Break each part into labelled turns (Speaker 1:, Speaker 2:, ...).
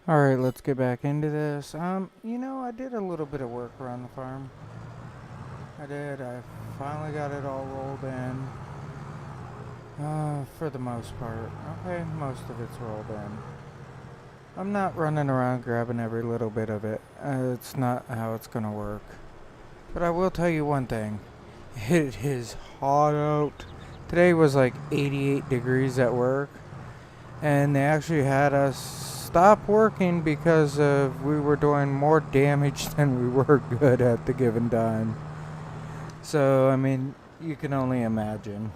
Speaker 1: Alright, let's get back into this. I did a little bit of work around the farm. I did. I finally got it all rolled in. For the most part. Okay, most of it's rolled in. I'm not running around grabbing every little bit of it. It's not how it's gonna work. But I will tell you one thing. It is hot out. Today was like 88 degrees at work. And they actually had us stop working because of we were doing more damage than we were good at the given time. So, I mean, you can only imagine.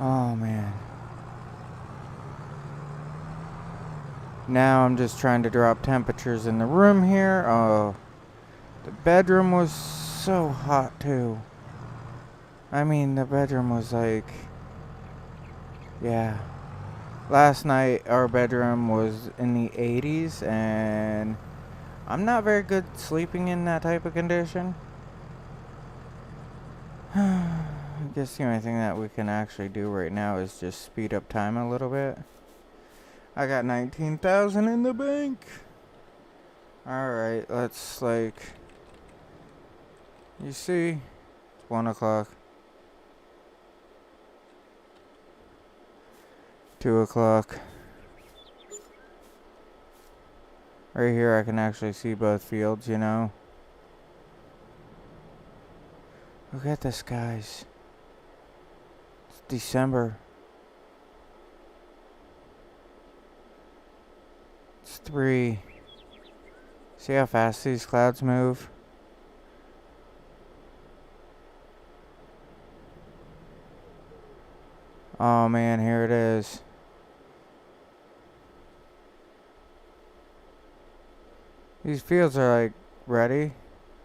Speaker 1: Oh, man. Now I'm just trying to drop temperatures in the room here. Oh, the bedroom was so hot, too. I mean, the bedroom was like... Yeah. Last night, our bedroom was in the 80s, and I'm not very good sleeping in that type of condition. I guess the only thing that we can actually do right now is just speed up time a little bit. I got 19,000 in the bank. Alright, let's you see, it's 1 o'clock. 2 o'clock. Right here I can actually see both fields, you know. Look at the skies. It's December. It's 3. See how fast these clouds move? Oh man, here it is. These fields are like ready,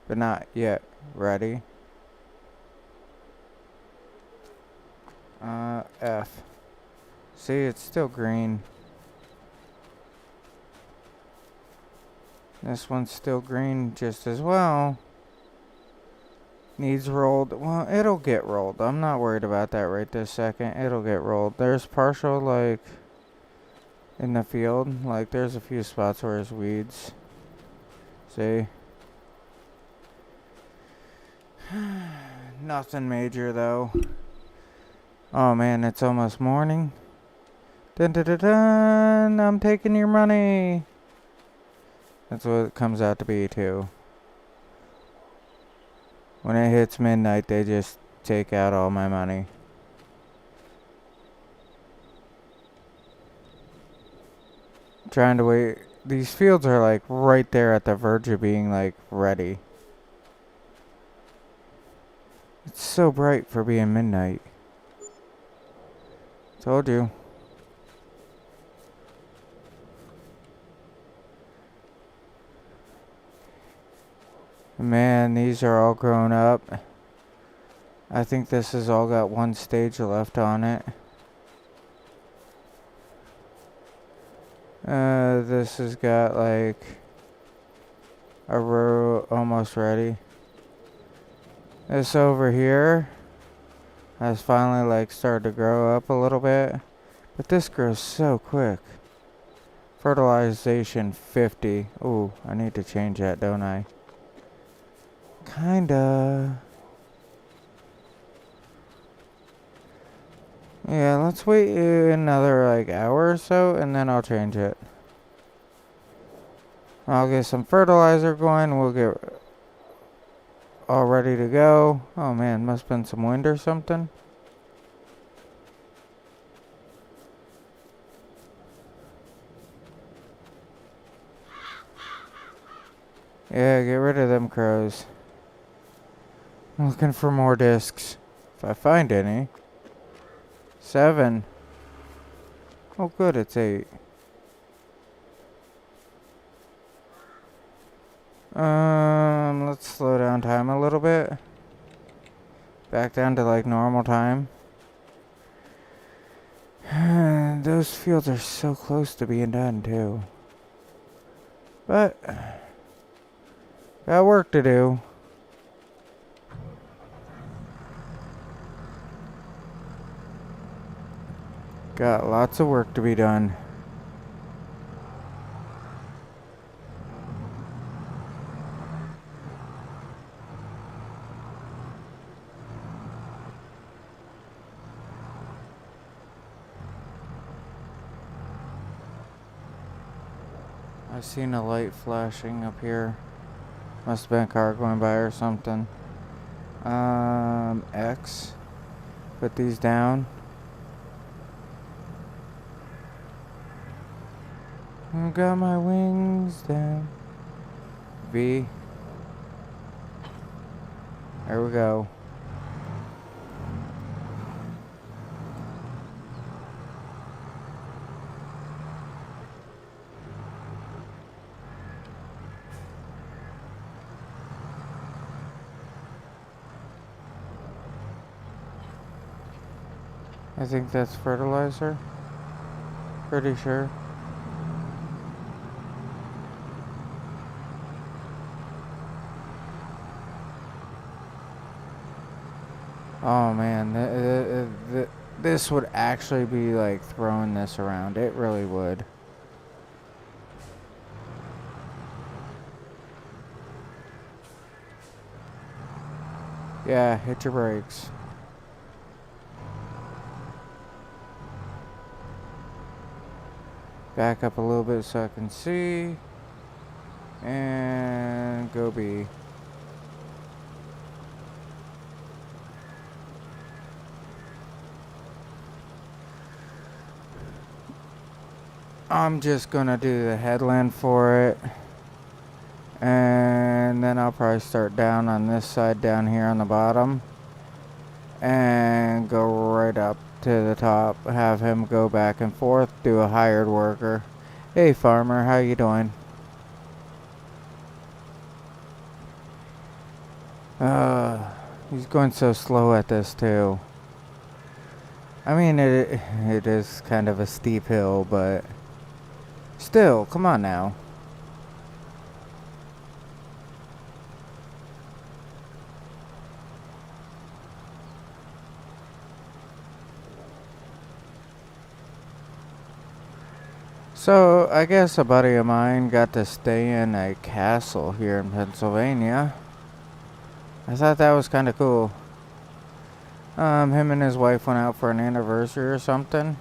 Speaker 1: but not yet ready. F. See, it's still green. This one's still green just as well. Needs rolled. Well, it'll get rolled. I'm not worried about that right this second. It'll get rolled. There's partial, in the field. There's a few spots where there's weeds. See? Nothing major, though. Oh, man, it's almost morning. Dun dun dun dun! I'm taking your money! That's what it comes out to be, too. When it hits midnight, they just take out all my money. I'm trying to wait. These fields are, right there at the verge of being, ready. It's so bright for being midnight. Told you. Man, these are all grown up. I think this has all got one stage left on it. This has got a row almost ready. This over here has finally started to grow up a little bit. But this grows so quick. Fertilization 50. Ooh, I need to change that, don't I? Kinda. Yeah, let's wait another hour or so and then I'll change it. I'll get some fertilizer going. We'll get all ready to go. Oh man, must have been some wind or something. Yeah, get rid of them crows. I'm looking for more discs. If I find any. 7. Oh good, it's 8. Let's slow down time a little bit. Back down to normal time. Those fields are so close to being done too. But got work to do. Got lots of work to be done. I've seen a light flashing up here. Must have been a car going by or something. X. Put these down. I got my wings down. V. There we go. I think that's fertilizer. Pretty sure. Oh man, this would actually be like throwing this around. It really would. Yeah, hit your brakes. Back up a little bit so I can see. And go B. I'm just gonna do the headland for it. And then I'll probably start down on this side down here on the bottom. And go right up to the top. Have him go back and forth. Do a hired worker. Hey farmer, how you doing? He's going so slow at this too. I mean, it is kind of a steep hill, but still, come on now. So, I guess a buddy of mine got to stay in a castle here in Pennsylvania. I thought that was kind of cool. Him and his wife went out for an anniversary or something.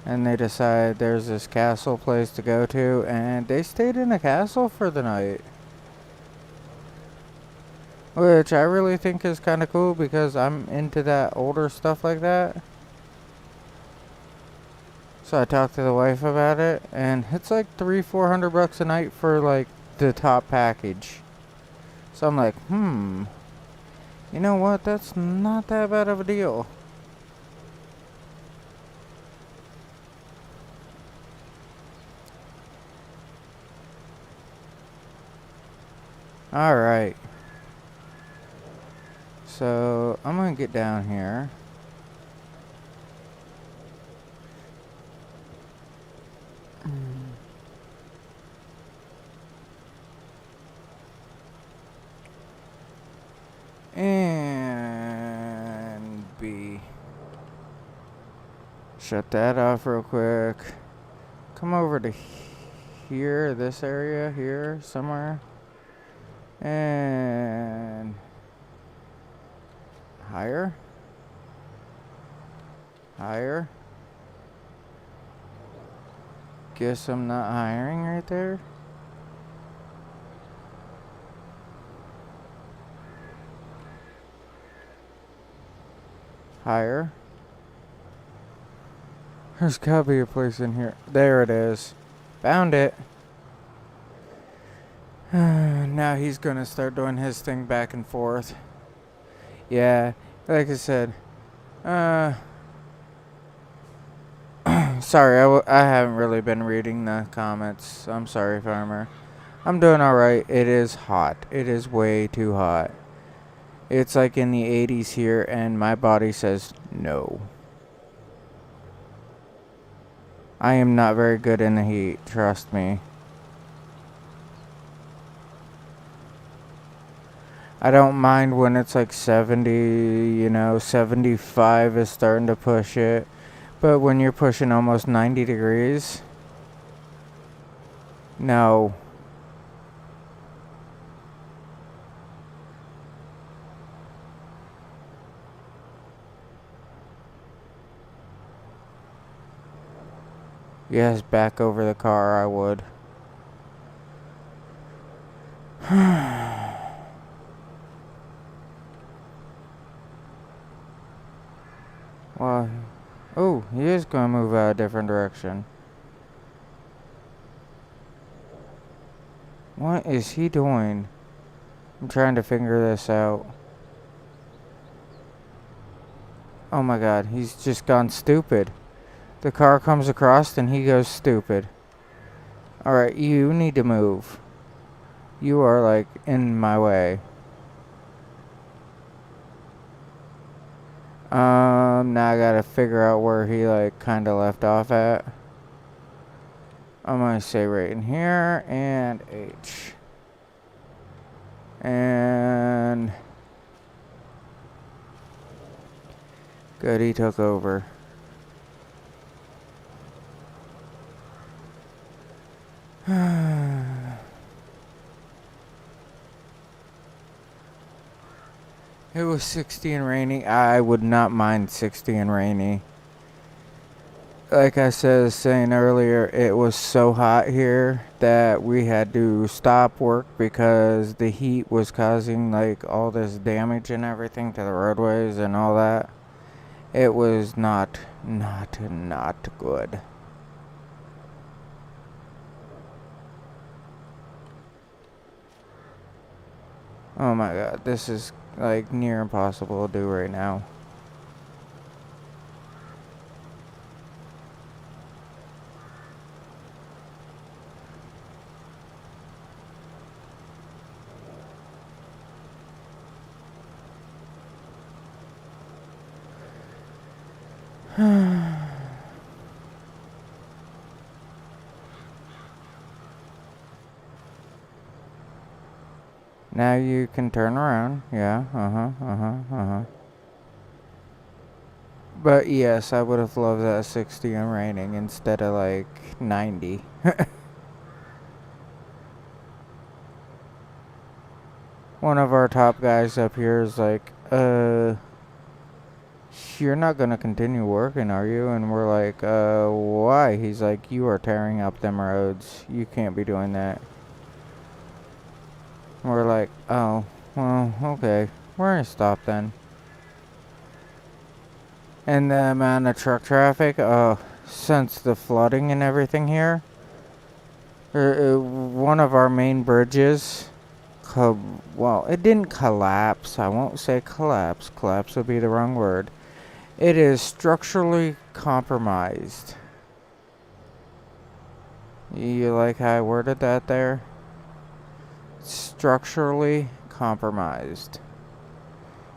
Speaker 1: And they decided there's this castle place to go to. And they stayed in a castle for the night. Which I really think is kind of cool because I'm into that older stuff like that. So I talked to the wife about it. And it's like $300-400 a night for like the top package. So I'm like, you know what? That's not that bad of a deal. Alright. So I'm going to get down here. And B. Shut that off real quick. Come over to here, this area here, somewhere. And higher. Higher. Guess I'm not hiring right there. Higher. There's gotta be a place in here. There it is. Found it. Now he's gonna start doing his thing back and forth. Yeah, like I said. Sorry, I haven't really been reading the comments. I'm sorry, farmer. I'm doing alright. It is hot. It is way too hot. It's like in the 80s here, and my body says no. I am not very good in the heat, trust me. I don't mind when it's like 70, 75 is starting to push it. But when you're pushing almost 90 degrees, no. Yes, back over the car, I would. Well, oh, he is going to move out a different direction. What is he doing? I'm trying to figure this out. Oh my god, he's just gone stupid. The car comes across and he goes stupid. Alright, you need to move. You are like in my way. Now I gotta figure out where he like kinda left off at. I'm gonna say right in here and H. And good, he took over. It was 60 and rainy. I would not mind 60 and rainy. Like I saying earlier, it was so hot here that we had to stop work because the heat was causing like all this damage and everything to the roadways and all that. It was not good. Oh my god, this is like near impossible to do right now. Now you can turn around. Yeah, But yes, I would have loved that 60 and raining instead of like 90. One of our top guys up here is like, you're not gonna continue working, are you? And we're like, why? He's like, you are tearing up them roads. You can't be doing that. We're like, oh, well, okay. We're gonna stop then. And the amount of truck traffic, since the flooding and everything here, one of our main bridges, well, it didn't collapse. I won't say collapse. Collapse would be the wrong word. It is structurally compromised. You like how I worded that there? Structurally compromised.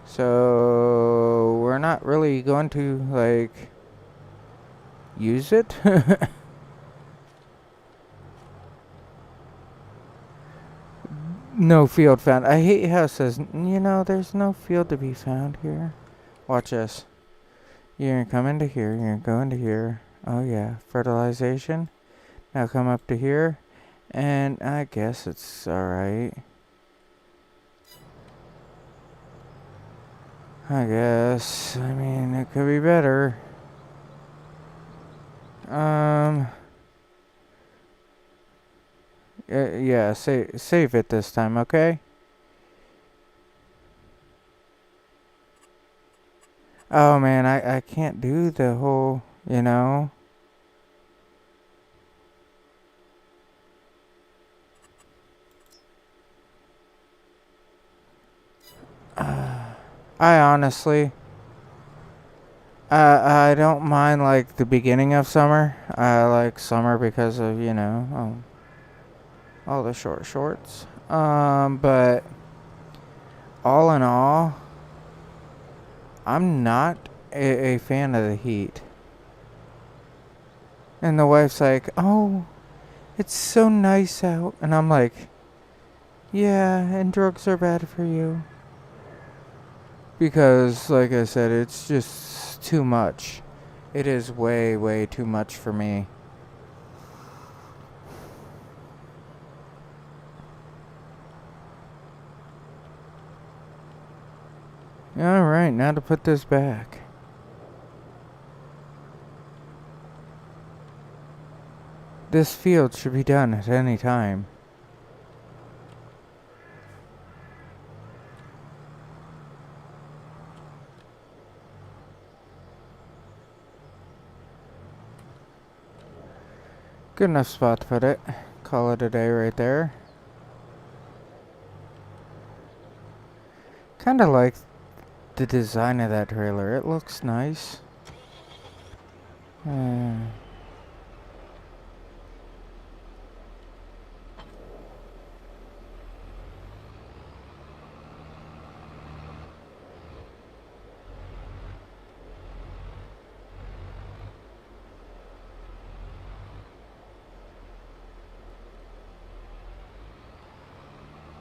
Speaker 1: So we're not really going to like use it. No field found. I hate how it says, you know, there's no field to be found here. Watch this. You're gonna come into here. You're gonna go into here. Oh yeah, fertilization. Now come up to here. And I guess it's alright. I guess. I mean, it could be better. Yeah, save it this time, okay? Oh man, I can't do the whole, you know. I honestly, I don't mind like the beginning of summer. I like summer because of, you know, all the shorts. But all in all, I'm not a fan of the heat. And the wife's like, oh, it's so nice out. And I'm like, yeah, and drugs are bad for you. Because, like I said, it's just too much. It is way, way too much for me. Alright, now to put this back. This field should be done at any time. Good enough spot to put it. Call it a day right there. Kinda like the design of that trailer. It looks nice.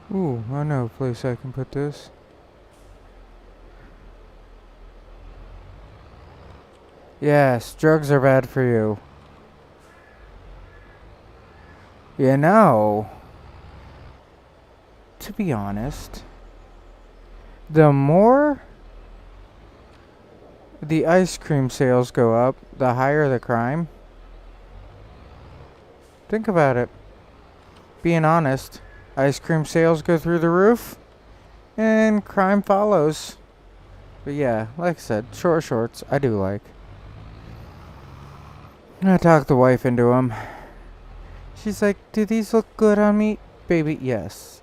Speaker 1: Ooh, I know a place I can put this. Yes, drugs are bad for you. You know, to be honest, the more the ice cream sales go up, the higher the crime. Think about it. Being honest, ice cream sales go through the roof, and crime follows. But yeah, like I said, shorts I do like. I talked the wife into them. She's like, do these look good on me? Baby, yes,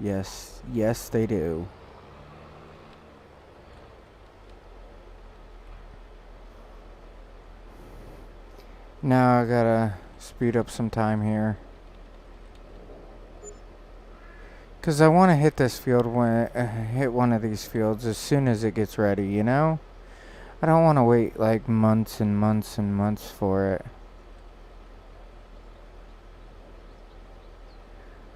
Speaker 1: they do. Now I gotta speed up some time here. Because I want to hit this field hit one of these fields as soon as it gets ready, you know? I don't want to wait like months and months and months for it.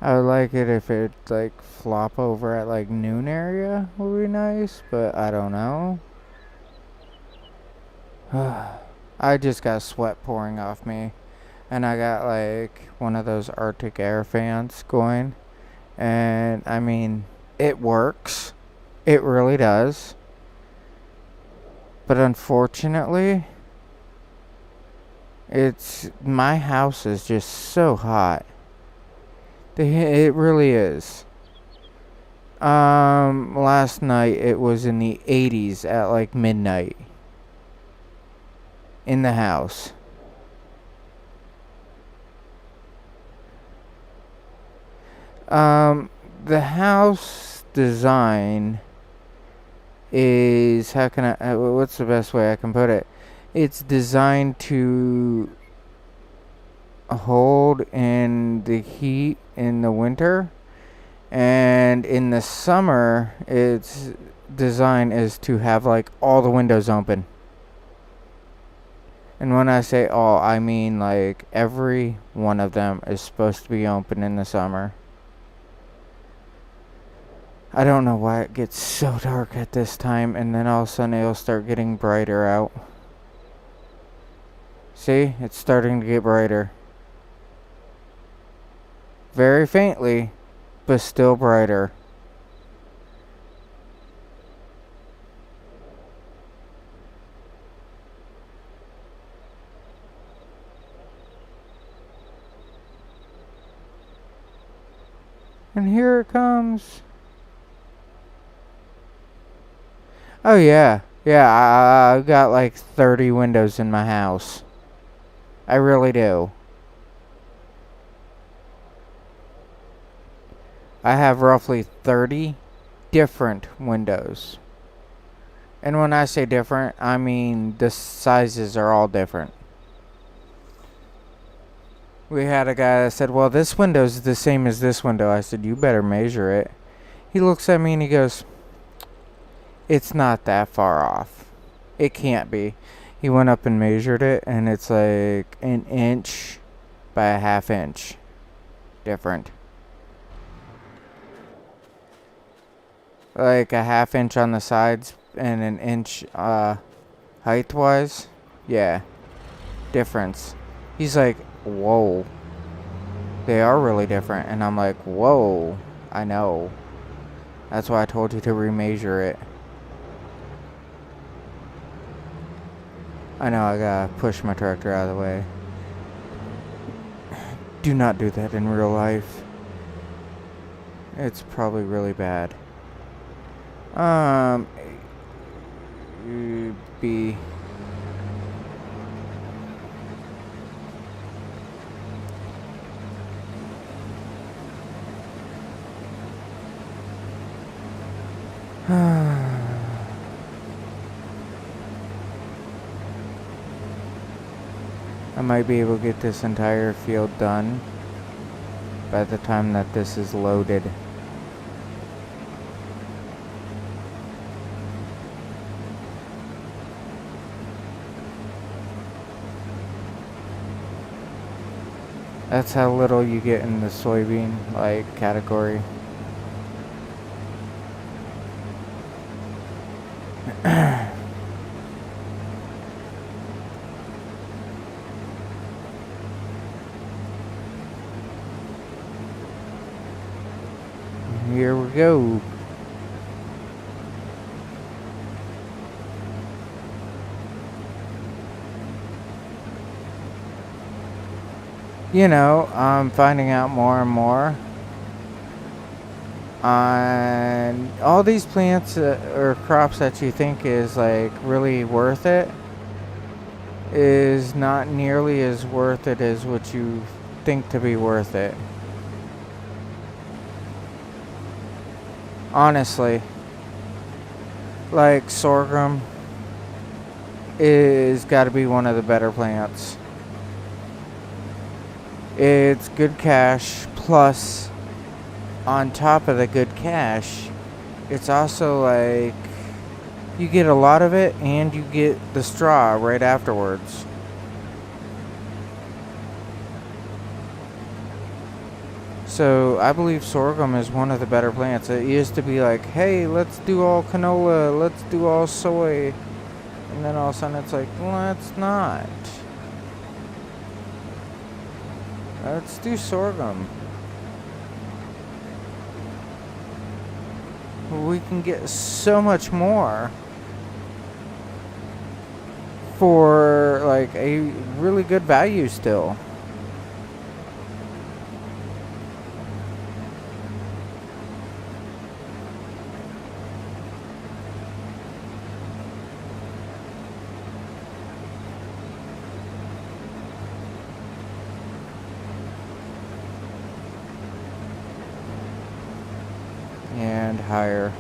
Speaker 1: I would like it if it like flop over at like noon area would be nice, but I don't know. I just got sweat pouring off me, and I got like one of those Arctic air fans going, and I mean, it works. It really does. But unfortunately, my house is just so hot. It really is. Last night it was in the 80s at like midnight in the house. The house design is, what's the best way I can put it? It's designed to hold in the heat in the winter, and in the summer its design is to have like all the windows open. And when I say all, I mean like every one of them is supposed to be open in the summer. I don't know why it gets so dark at this time, and then all of a sudden it'll start getting brighter out. See, it's starting to get brighter. Very faintly, but still brighter. And here it comes. Oh yeah. Yeah, I've got like 30 windows in my house. I really do. I have roughly 30 different windows. And when I say different, I mean the sizes are all different. We had a guy that said, well, this window's the same as this window. I said, you better measure it. He looks at me and he goes, it's not that far off. It can't be. He went up and measured it, and it's like an inch by a half inch different. Like a half inch on the sides and an inch height wise. Yeah. difference. He's like, whoa. They are really different. And I'm like, whoa. I know. That's why I told you to remeasure it. I know, I gotta push my tractor out of the way. Do not do that in real life. It's probably really bad. B. I might be able to get this entire field done by the time that this is loaded. That's how little you get in the soybean category. Here we go. You know, I'm finding out more and more on all these plants or crops that you think is like really worth it is not nearly as worth it as what you think to be worth it. Honestly, like sorghum is got to be one of the better plants. It's good cash, plus on top of the good cash, it's also like you get a lot of it and you get the straw right afterwards. So I believe sorghum is one of the better plants. It used to be like, hey, let's do all canola, let's do all soy, and then all of a sudden it's like, let's not. Let's do sorghum. We can get so much more for like a really good value still. And higher.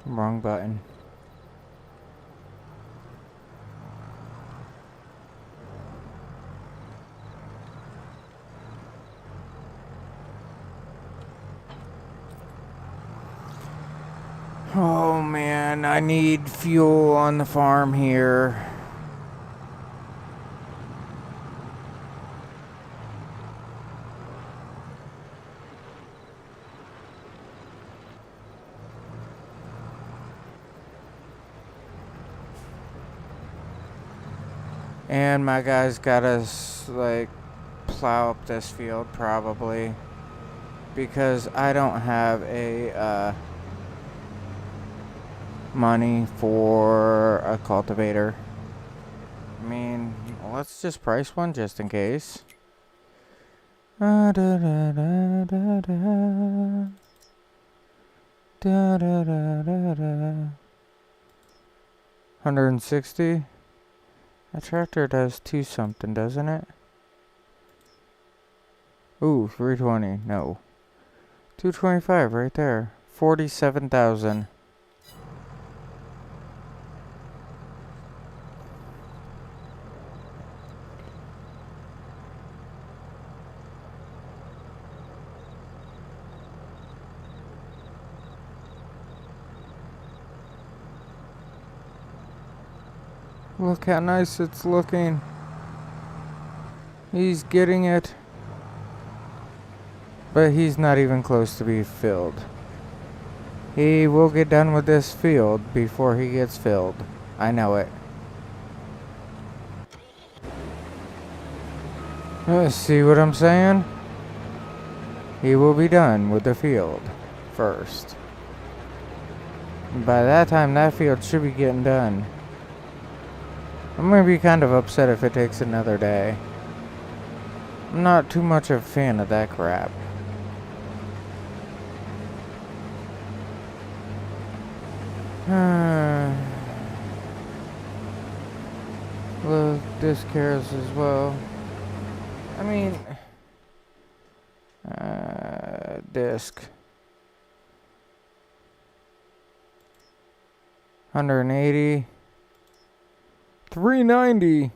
Speaker 1: Wrong button. Oh man, I need fuel on the farm here. And my guys gotta like plow up this field probably because I don't have a money for a cultivator. I mean, let's just price one just in case. Da, da, da, da, da, da. Da, da, da, da, da. 160. That tractor does 2 something, doesn't it? Ooh, 320. No. 225 right there. 47,000. Look how nice it's looking. He's getting it. But he's not even close to be filled. He will get done with this field before he gets filled. I know it. See what I'm saying? He will be done with the field first. By that time, that field should be getting done. I'm going to be kind of upset if it takes another day. I'm not too much of a fan of that crap. Look, this cares as well. I mean, disc. 180. 390.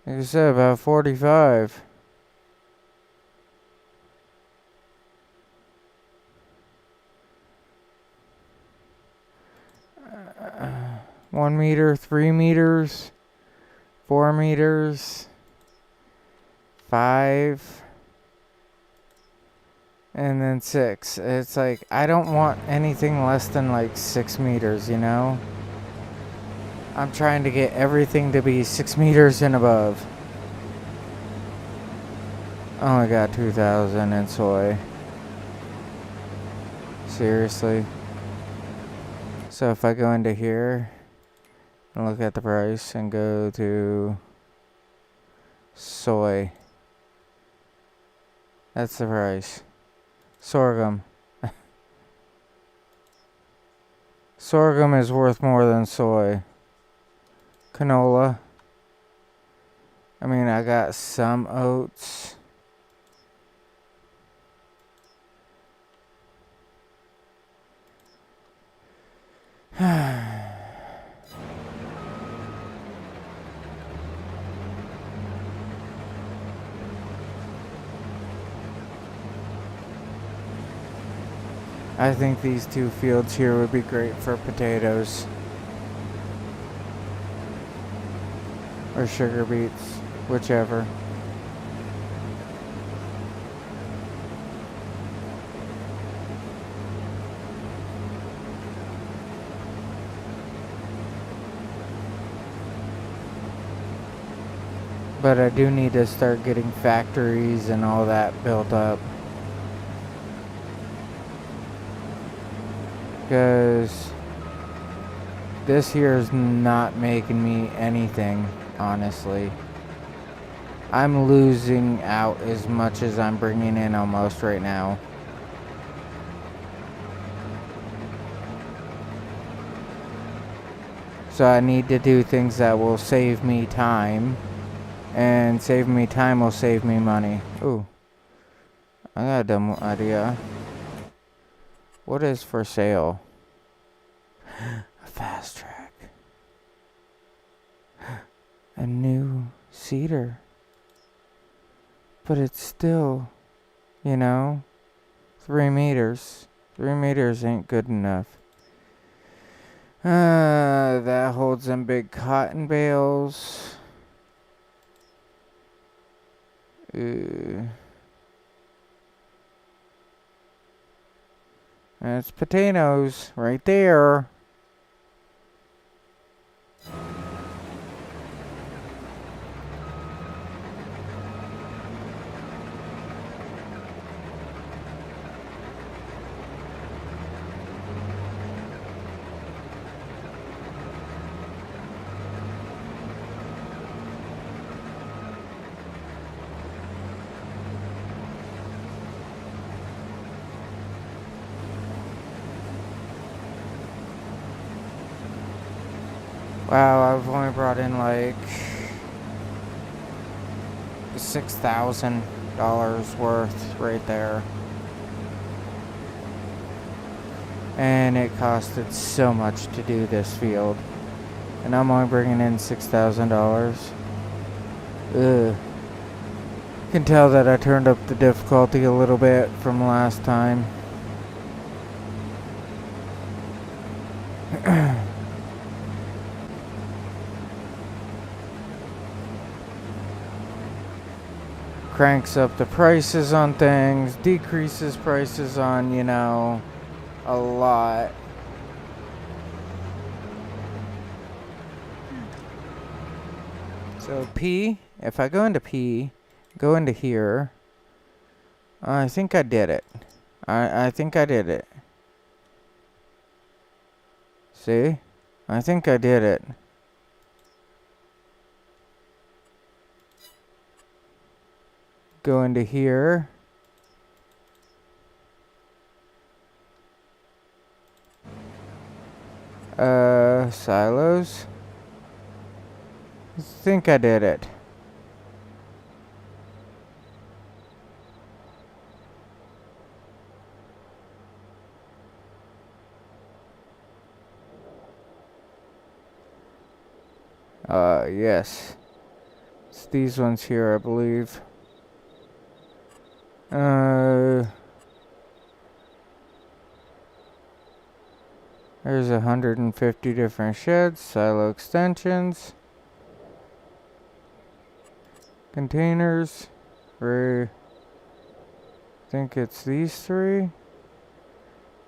Speaker 1: Like I said, about 45. Uh, 1 meter, 3 meters, 4 meters, 5, and then 6. It's like, I don't want anything less than like 6 meters, you know? I'm trying to get everything to be 6 meters and above. Only got 2,000 in soy. Seriously? So if I go into here and look at the price and go to soy, that's the price. Sorghum. Sorghum is worth more than soy. Canola. I mean, I got some oats. I think these two fields here would be great for potatoes. Or sugar beets, whichever. But I do need to start getting factories and all that built up. Because this here is not making me anything, honestly. I'm losing out as much as I'm bringing in almost right now. So I need to do things that will save me time. And saving me time will save me money. Ooh. I got a dumb idea. What is for sale? A fast track. A new cedar. But it's still, you know, 3 meters. 3 meters ain't good enough. That holds them big cotton bales. That's potatoes right there. Wow, I've only brought in like $6,000 worth right there. And it costed so much to do this field. And I'm only bringing in $6,000. Ugh. You can tell that I turned up the difficulty a little bit from last time. cranks up the prices on things, decreases prices on, you know, a lot. So P, if I go into P, go into here, I think I did it. I think I did it. See? I think I did it. Go into here. Silos. I think I did it. Yes. It's these ones here, I believe. There's 150 different sheds, silo extensions, containers. I think it's these three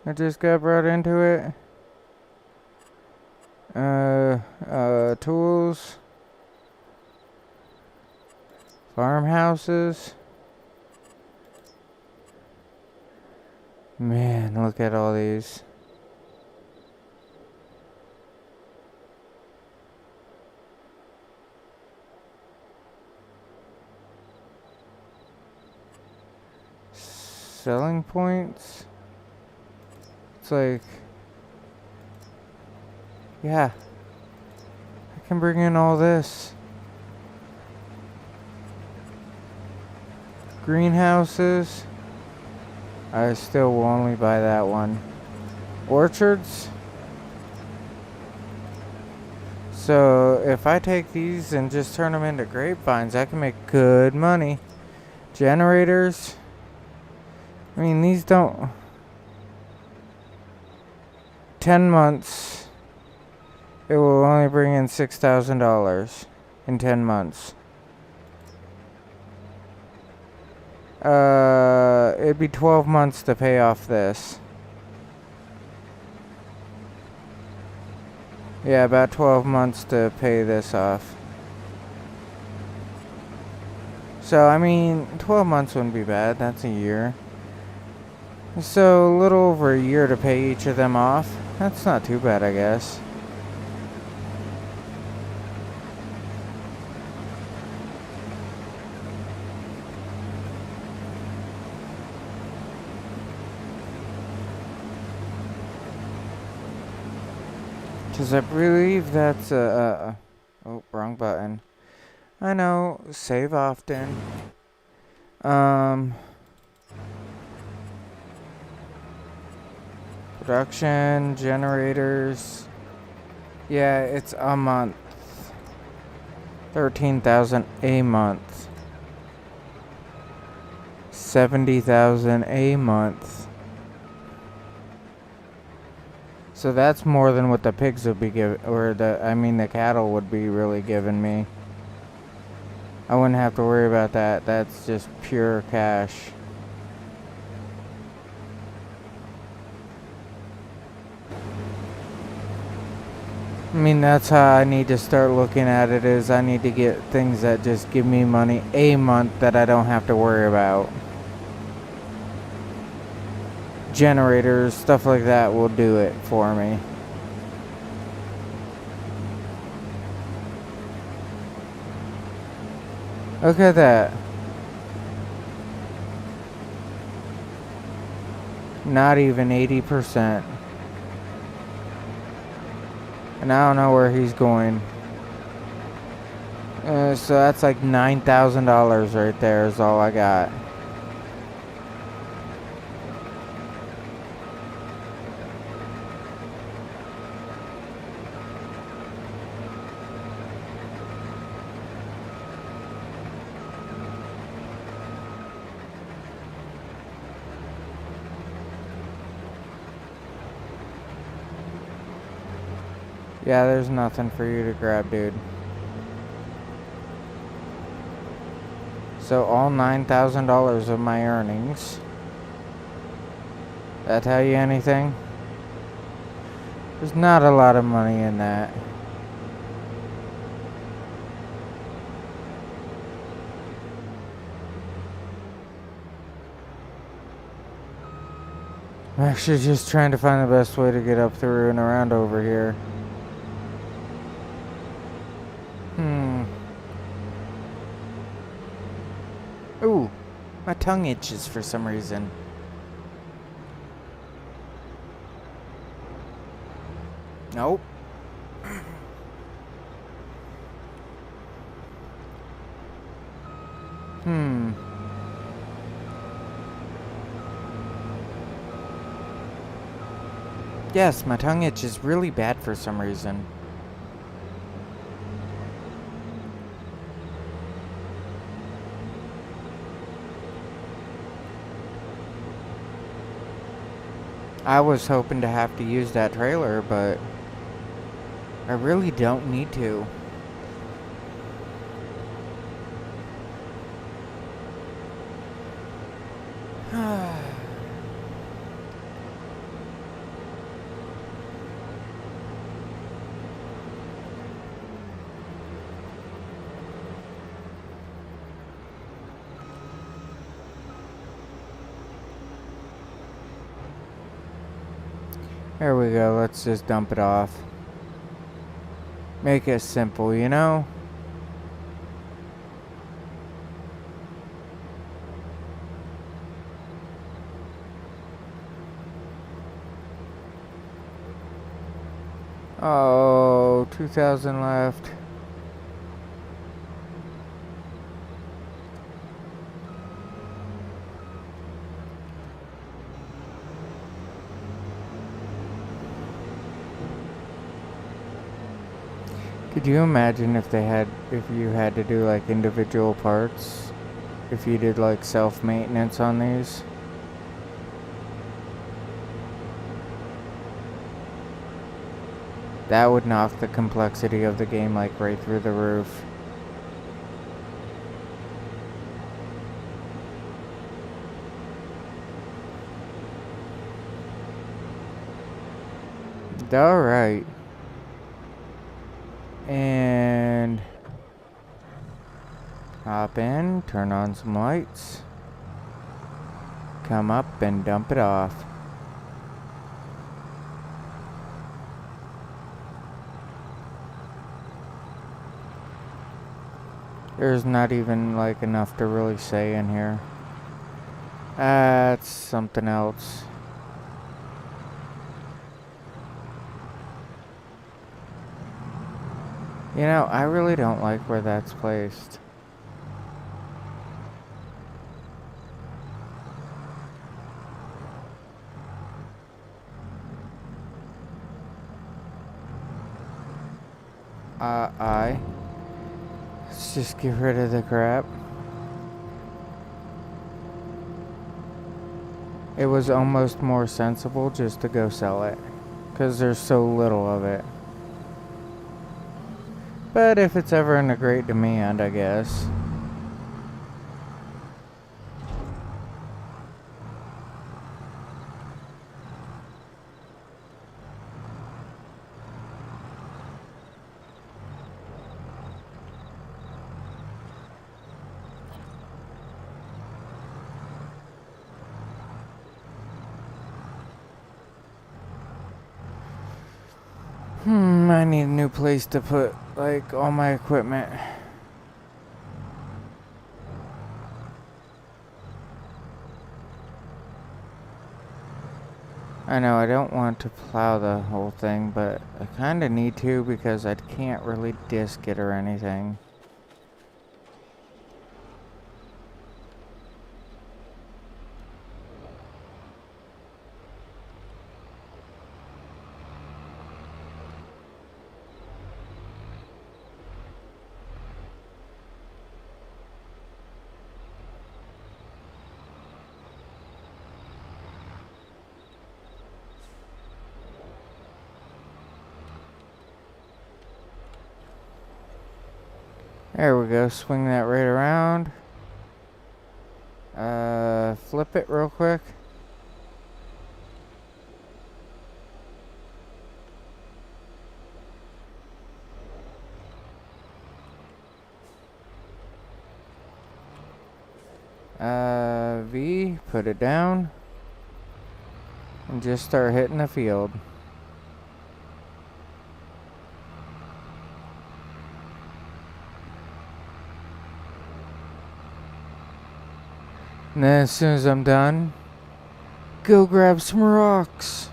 Speaker 1: that just got brought into it. Tools, farmhouses. Man, look at all these. Selling points. It's like, yeah, I can bring in all this. Greenhouses. I still will only buy that one. Orchards. So if I take these and just turn them into grapevines, I can make good money. Generators. I mean, these don't. 10 months. It will only bring in $6,000 in 10 months. It'd be 12 months to pay off this. Yeah, about 12 months to pay this off. So, I mean, 12 months wouldn't be bad. That's a year. So, a little over a year to pay each of them off. That's not too bad, I guess. Because I believe that's oh, wrong button. I know, save often. Production, generators. Yeah, it's a month. 13,000 a month. 70,000 a month. So that's more than what the pigs would be giving, or the cattle would be really giving me. I wouldn't have to worry about that. That's just pure cash. I mean, that's how I need to start looking at it, is I need to get things that just give me money a month that I don't have to worry about. Generators, stuff like that will do it for me. Look at that. Not even 80%. And I don't know where he's going. So that's like $9,000 right there is all I got. Yeah, there's nothing for you to grab, dude. So all $9,000 of my earnings. That tell you anything? There's not a lot of money in that. I'm actually just trying to find the best way to get up through and around over here. Ooh, my tongue itches for some reason. Nope. Yes, my tongue itches really bad for some reason. I was hoping to have to use that trailer, but I really don't need to. There we go, let's just dump it off. Make it simple, you know? Oh, 2,000 left. Could you imagine if you had to do like individual parts? If you did like self-maintenance on these? That would knock the complexity of the game like right through the roof. Alright. And hop in, turn on some lights, come up and dump it off. There's not even like enough to really say in here. That's something else. You know, I really don't like where that's placed. Let's just get rid of the crap. It was almost more sensible just to go sell it, because there's so little of it. But if it's ever in a great demand, I guess. I need a new place to put, like, all my equipment. I know I don't want to plow the whole thing, but I kind of need to because I can't really disc it or anything. There we go, swing that right around. Flip it real quick. V, put it down. And just start hitting the field. And then as soon as I'm done, go grab some rocks.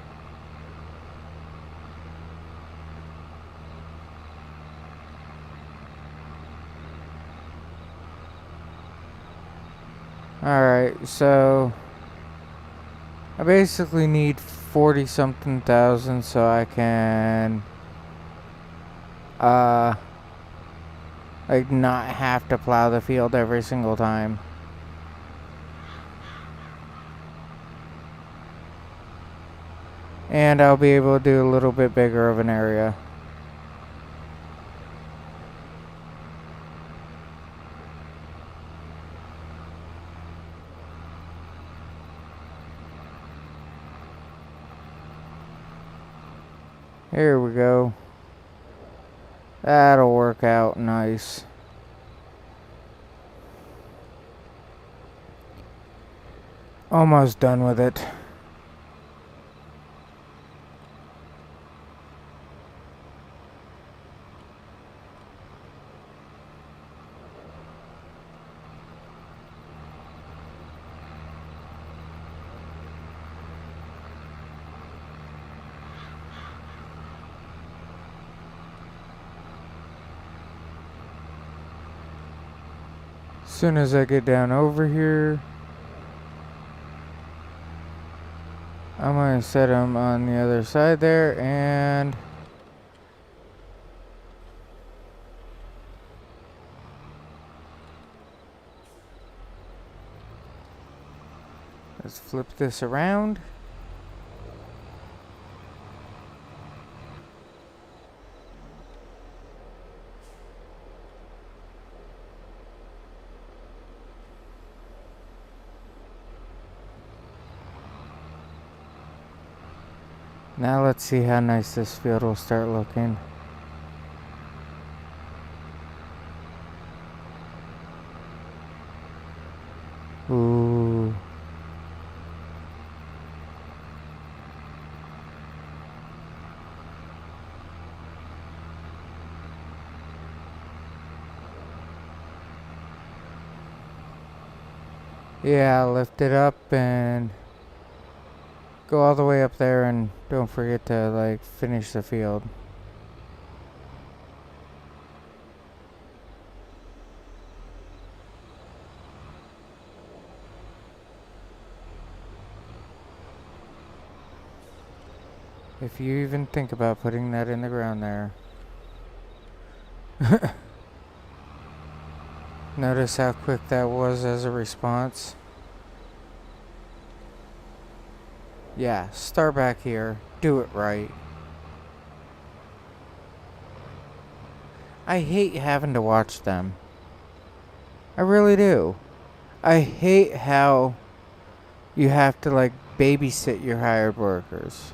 Speaker 1: Alright, so I basically need 40 something thousand so I can like not have to plow the field every single time. And I'll be able to do a little bit bigger of an area. Here we go. That'll work out nice. Almost done with it. As soon as I get down over here, I'm going to set them on the other side there, and let's flip this around. Now let's see how nice this field will start looking. Ooh. Yeah, lift it up and go all the way up there, and don't forget to like finish the field. If you even think about putting that in the ground there. Notice how quick that was as a response. Yeah, start back here. Do it right. I hate having to watch them. I really do. I hate how you have to like babysit your hired workers.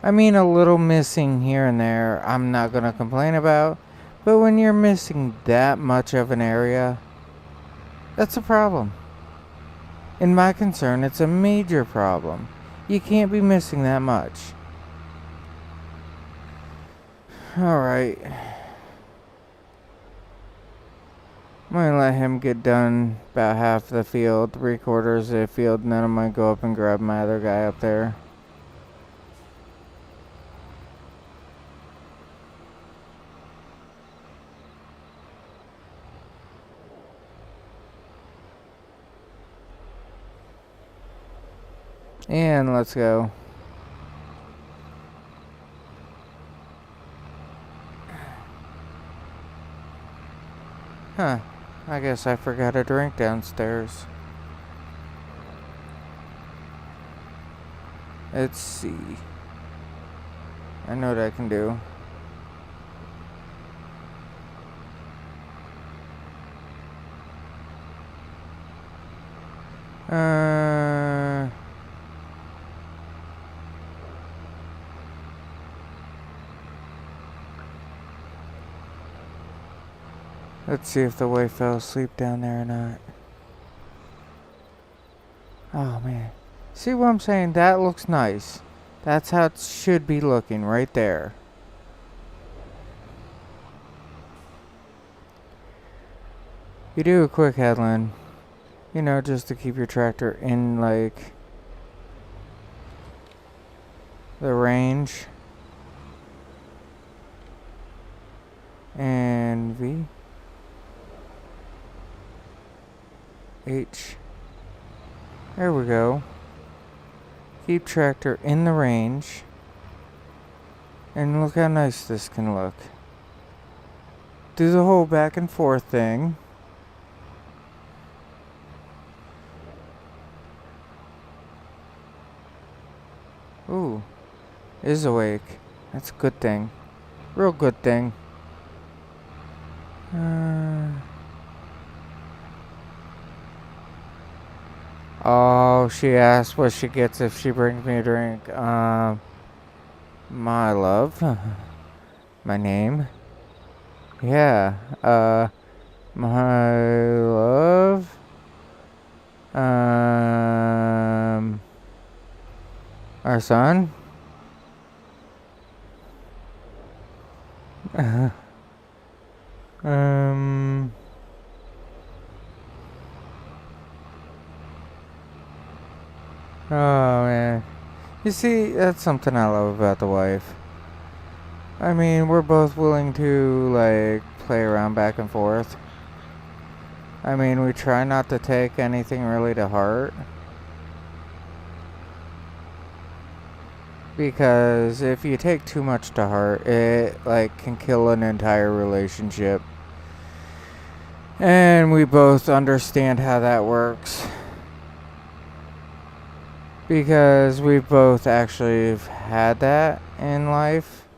Speaker 1: I mean, a little missing here and there, I'm not gonna complain about. But when you're missing that much of an area, that's a problem. In my concern, it's a major problem. You can't be missing that much. Alright. I'm gonna let him get done about half the field, 3/4 of the field, and then I'm gonna go up and grab my other guy up there. And let's go. Huh. I guess I forgot a drink downstairs. Let's see. I know what I can do. Let's see if the wife fell asleep down there or not. Oh, man. See what I'm saying? That looks nice. That's how it should be looking right there. You do a quick headland, you know, just to keep your tractor in, like, the range. And V. H. There we go. Keep tractor in the range. And look how nice this can look. Do the whole back and forth thing. Ooh. Is awake. That's a good thing. Real good thing. Oh, she asked what she gets if she brings me a drink. My love. My name. Yeah. My love. Our son. Oh, man. You see, that's something I love about the wife. I mean, we're both willing to, like, play around back and forth. I mean, we try not to take anything really to heart. Because if you take too much to heart, it, like, can kill an entire relationship. And we both understand how that works. Because we've both actually had that in life.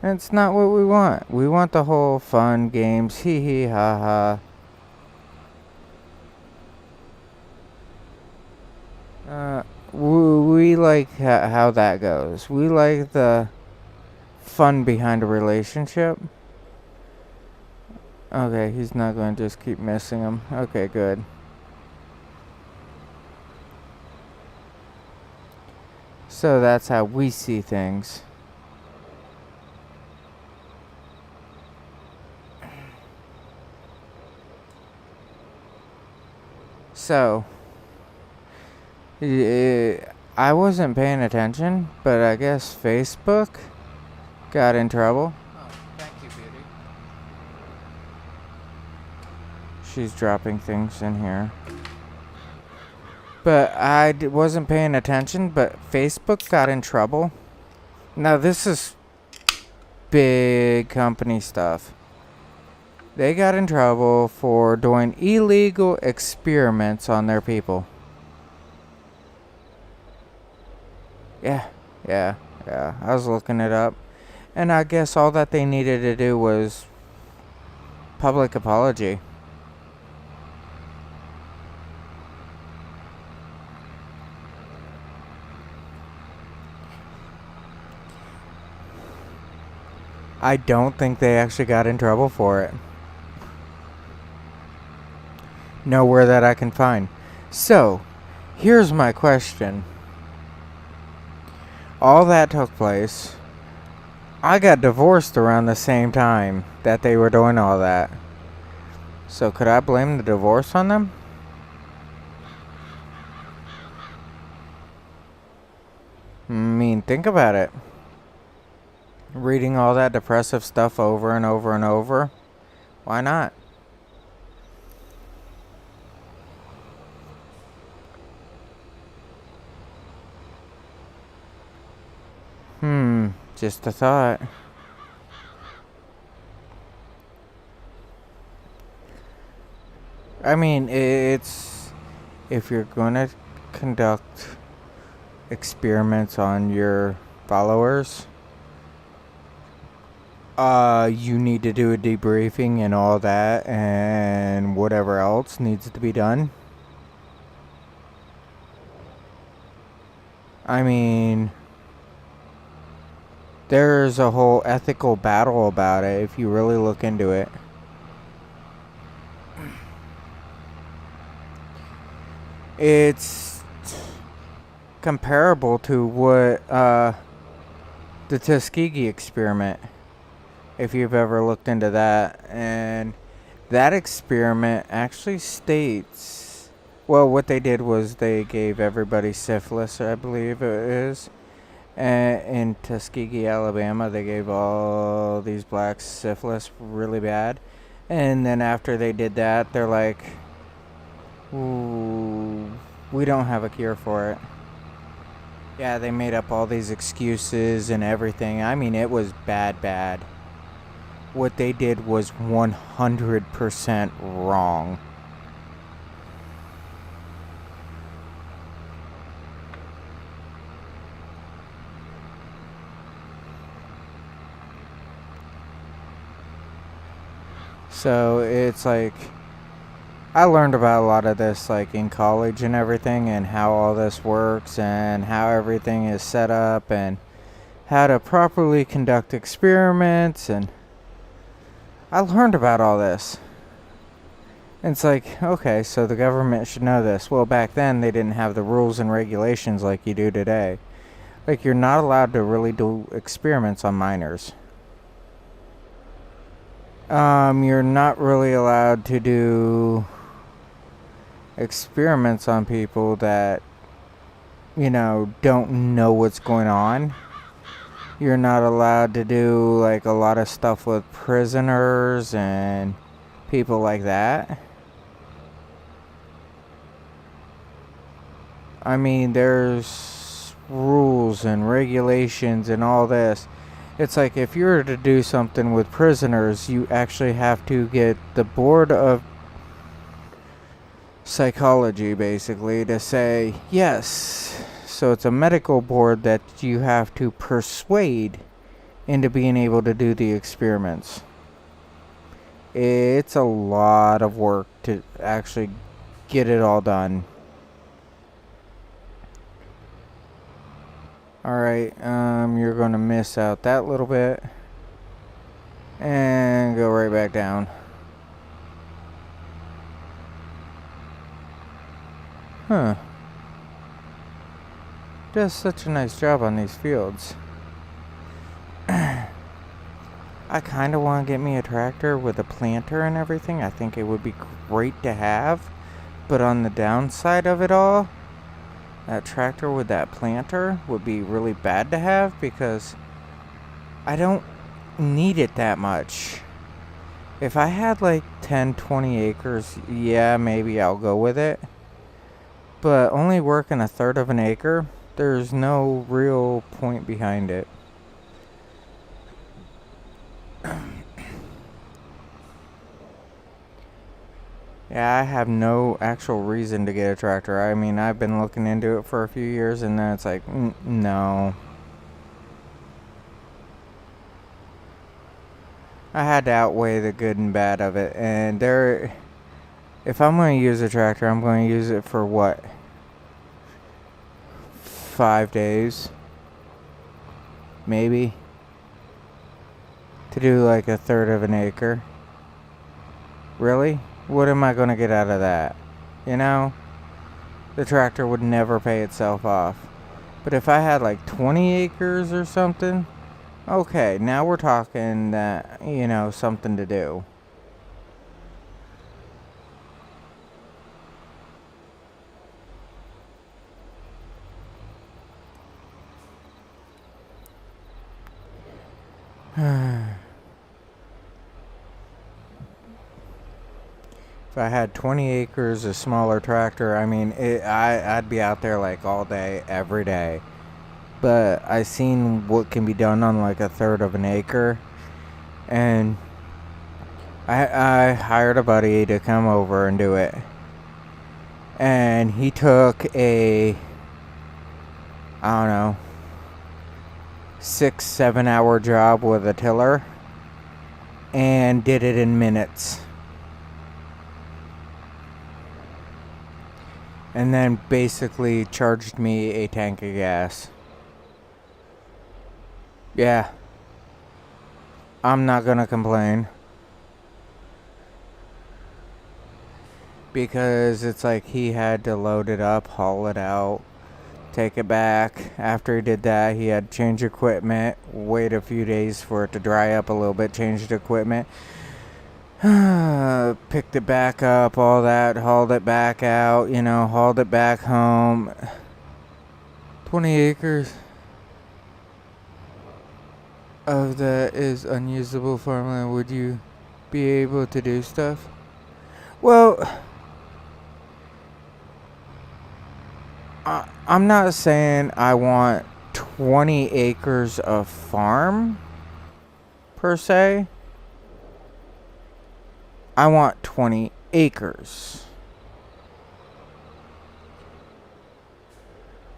Speaker 1: And it's not what we want. We want the whole fun games, hee hee ha ha. We like how that goes. We like the fun behind a relationship. Okay, he's not going to just keep missing him. Okay, good. So that's how we see things. So, I wasn't paying attention, but I guess Facebook got in trouble. Oh, thank you, beauty. She's dropping things in here. But I wasn't paying attention, but Facebook got in trouble. Now, this is big company stuff. They got in trouble for doing illegal experiments on their people. Yeah. I was looking it up. And I guess all that they needed to do was public apology. I don't think they actually got in trouble for it. Nowhere that I can find. So, here's my question. All that took place. I got divorced around the same time that they were doing all that. So could I blame the divorce on them? I mean, think about it. Reading all that depressive stuff over and over and over. Why not? Just a thought. I mean, it's... If you're gonna conduct experiments on your followers, you need to do a debriefing and all that, and whatever else needs to be done. I mean, there's a whole ethical battle about it if you really look into it. It's comparable to what the Tuskegee experiment, if you've ever looked into that. And that experiment actually states, well, what they did was they gave everybody syphilis, I believe it is. And in Tuskegee, Alabama, they gave all these blacks syphilis really bad. And then after they did that, they're like, ooh, we don't have a cure for it. Yeah, they made up all these excuses and everything. I mean, it was bad. What they did was 100% wrong. So it's like, I learned about a lot of this like in college and everything, and how all this works and how everything is set up and how to properly conduct experiments, and I learned about all this. And it's like, okay, so the government should know this. Well, back then they didn't have the rules and regulations like you do today. Like, you're not allowed to really do experiments on minors. You're not really allowed to do experiments on people that, don't know what's going on. You're not allowed to do like a lot of stuff with prisoners and people like that. I mean, there's rules and regulations and all this. It's like, if you were to do something with prisoners, you actually have to get the board of psychology basically to say yes. So it's a medical board that you have to persuade into being able to do the experiments. It's a lot of work to actually get it all done. Alright, you're going to miss out that little bit and go right back down. Huh. Does such a nice job on these fields. I kind of want to get me a tractor with a planter and everything. I think it would be great to have. But on the downside of it all, that tractor with that planter would be really bad to have, because I don't need it that much. If I had like 10-20 acres, yeah, maybe I'll go with it. But only working a third of an acre, there's no real point behind it. Yeah, I have no actual reason to get a tractor. I mean, I've been looking into it for a few years, and then it's like, no. I had to outweigh the good and bad of it. And if I'm going to use a tractor, I'm going to use it for what? 5 days? Maybe? To do like a third of an acre? Really? What am I going to get out of that? The tractor would never pay itself off. But if I had like 20 acres or something, okay, now we're talking that, something to do. If I had 20 acres, a smaller tractor, I mean, I'd be out there like all day, every day. But I seen what can be done on like a third of an acre, and I hired a buddy to come over and do it. And he took a, I don't know, 6-7 hour job with a tiller and did it in minutes. and then basically charged me a tank of gas. Yeah. I'm not gonna complain. Because it's like he had to load it up, haul it out, take it back. After he did that, he had to change equipment, wait a few days for it to dry up a little bit, change the equipment. Picked it back up, all that, hauled it back out, hauled it back home. 20 acres of that is unusable farmland. Would you be able to do stuff? Well, I'm not saying I want 20 acres of farm, per se. I want 20 acres.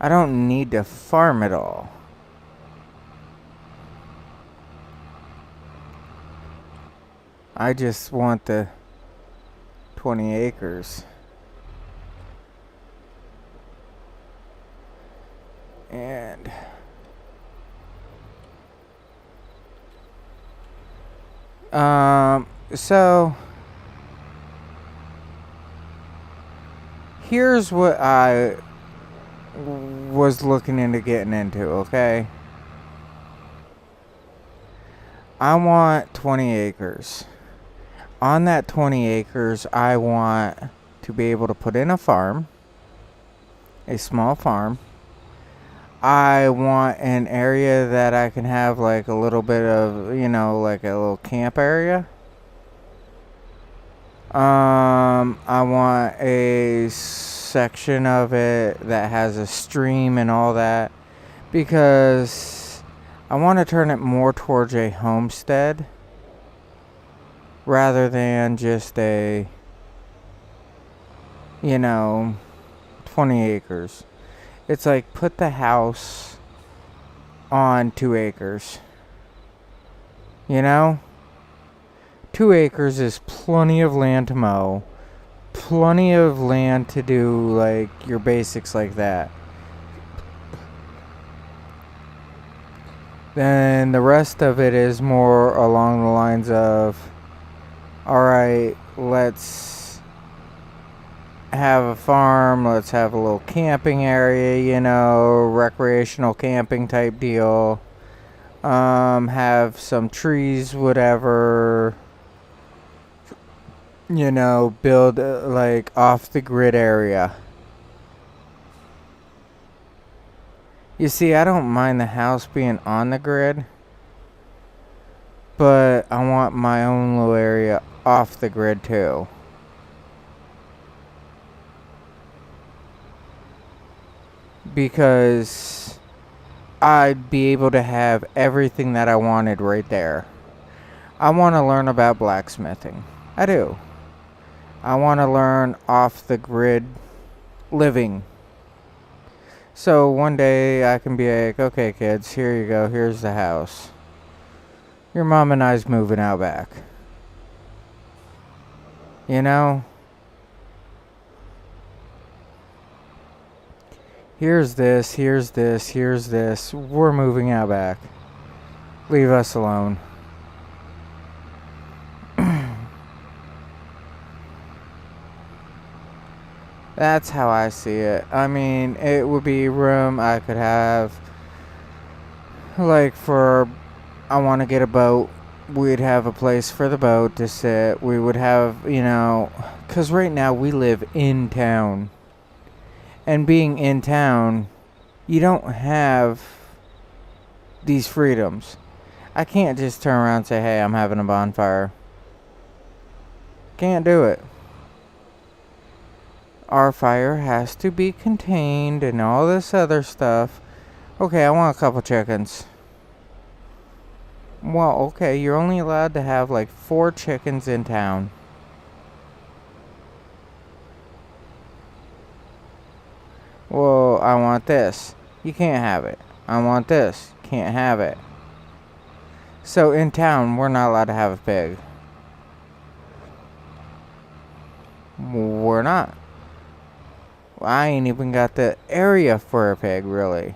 Speaker 1: I don't need to farm it all. I just want the 20 acres. And so here's what I was looking into getting into, okay? I want 20 acres. On that 20 acres, I want to be able to put in a farm, a small farm. I want an area that I can have like a little bit of, like a little camp area. I want a section of it that has a stream and all that, because I want to turn it more towards a homestead rather than just a, 20 acres. It's like put the house on 2 acres. 2 acres is plenty of land to mow. Plenty of land to do like your basics like that. Then the rest of it is more along the lines of, alright, let's have a farm, let's have a little camping area, recreational camping type deal. Have some trees, whatever. Build like off the grid area. You see, I don't mind the house being on the grid, but I want my own little area off the grid too. Because I'd be able to have everything that I wanted right there. I want to learn about blacksmithing. I do. I want to learn off the grid living. So one day I can be like, okay kids, here you go, here's the house. Your mom and I's moving out back. Here's this, here's this, here's this. We're moving out back. Leave us alone. That's how I see it. I mean, it would be room I could have, like, I want to get a boat. We'd have a place for the boat to sit. We would have, because right now we live in town. And being in town, you don't have these freedoms. I can't just turn around and say, hey, I'm having a bonfire. Can't do it. Our fire has to be contained and all this other stuff. Okay, I want a couple chickens. Well, okay, you're only allowed to have like 4 chickens in town. Well, I want this. You can't have it. I want this. Can't have it. So in town, we're not allowed to have a pig. We're not. I ain't even got the area for a pig, really.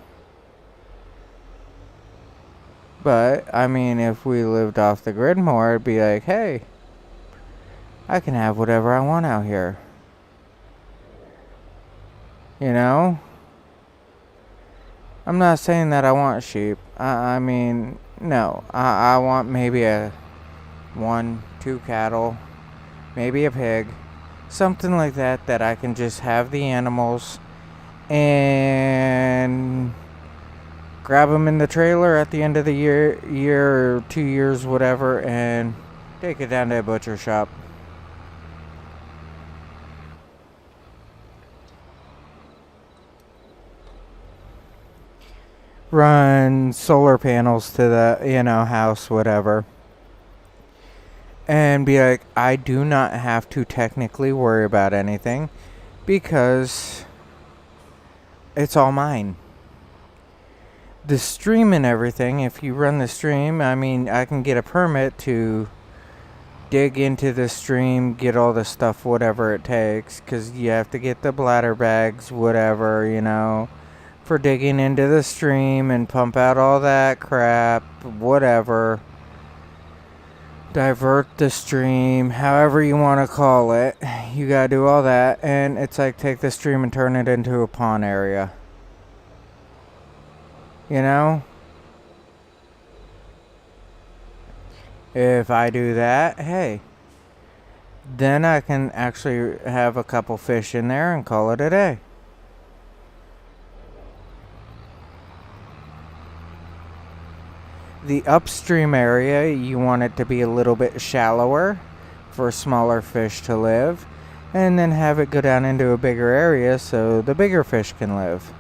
Speaker 1: But, I mean, if we lived off the grid more, it'd be like, hey, I can have whatever I want out here. You know? I'm not saying that I want sheep. I mean, no. I want maybe a 1-2 cattle, maybe a pig, something like that, that I can just have the animals and grab them in the trailer at the end of the year or 2 years, whatever, and take it down to a butcher shop. Run solar panels to the, house, whatever. And be like, I do not have to technically worry about anything because it's all mine. The stream and everything, if you run the stream, I mean, I can get a permit to dig into the stream, get all the stuff, whatever it takes, because you have to get the bladder bags, whatever, for digging into the stream and pump out all that crap, whatever. Divert the stream, however you want to call it. You gotta do all that, and it's like take the stream and turn it into a pond area. If I do that, hey, then I can actually have a couple fish in there and call it a day. The upstream area, you want it to be a little bit shallower for smaller fish to live, and then have it go down into a bigger area so the bigger fish can live.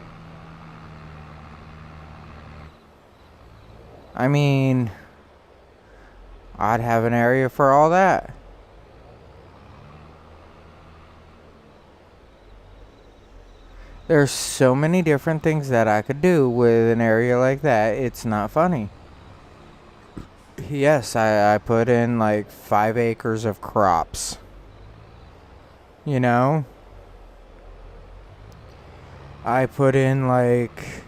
Speaker 1: I mean, I'd have an area for all that. There's so many different things that I could do with an area like that. It's not funny. Yes, I put in like 5 acres of crops. I put in like...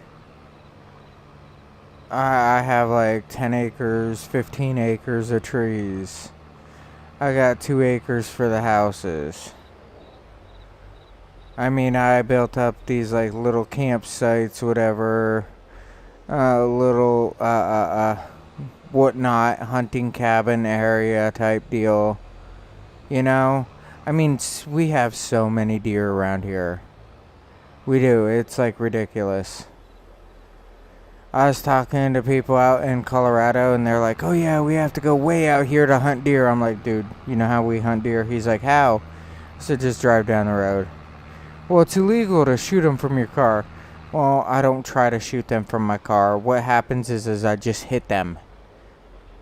Speaker 1: I have like 10 acres, 15 acres of trees. I got 2 acres for the houses. I mean, I built up these like little campsites, whatever. Little, whatnot, hunting cabin area type deal. I mean, we have so many deer around here. We do. It's like ridiculous. I was talking to people out in Colorado, and they're like, oh yeah, we have to go way out here to hunt deer. I'm like, dude, you know how we hunt deer? He's like, how? I said, just drive down the road. Well, it's illegal to shoot them from your car. Well, I don't try to shoot them from my car. What happens is I just hit them.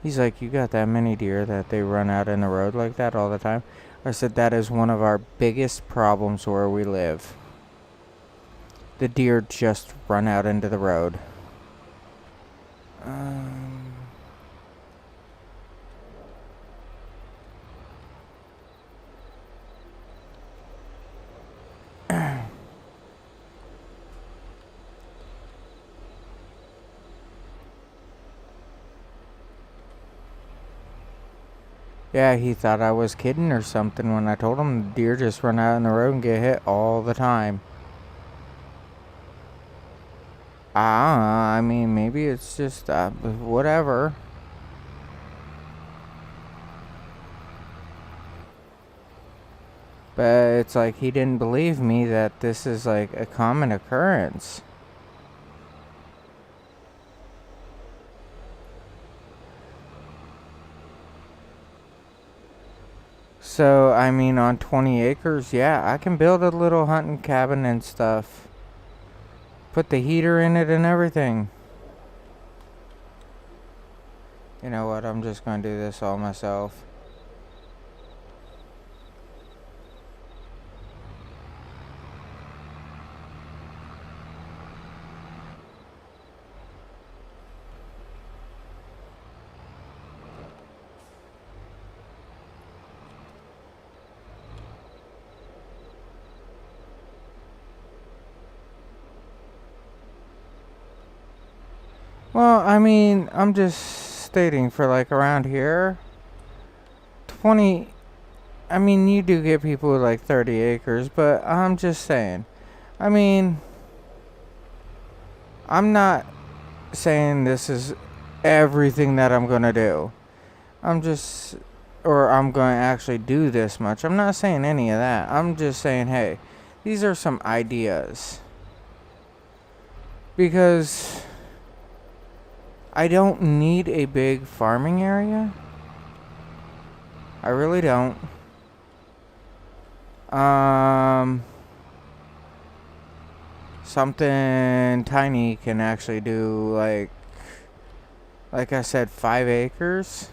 Speaker 1: He's like, you got that many deer that they run out in the road like that all the time? I said, that is one of our biggest problems where we live. The deer just run out into the road. Yeah, he thought I was kidding or something when I told him the deer just run out in the road and get hit all the time. I mean, maybe it's just, whatever. But it's like he didn't believe me that this is like a common occurrence. So, I mean, on 20 acres, yeah, I can build a little hunting cabin and stuff. Put the heater in it and everything. You know what, I'm just going to do this all myself. Well, I mean, I'm just stating for like around here, 20. I mean, you do get people with like 30 acres, but I'm just saying. I mean, I'm not saying this is everything that I'm gonna do. I'm just, or I'm going to actually do this much. I'm not saying any of that. I'm just saying, hey, these are some ideas. Because I don't need a big farming area. I really don't. Something tiny can actually do like I said, 5 acres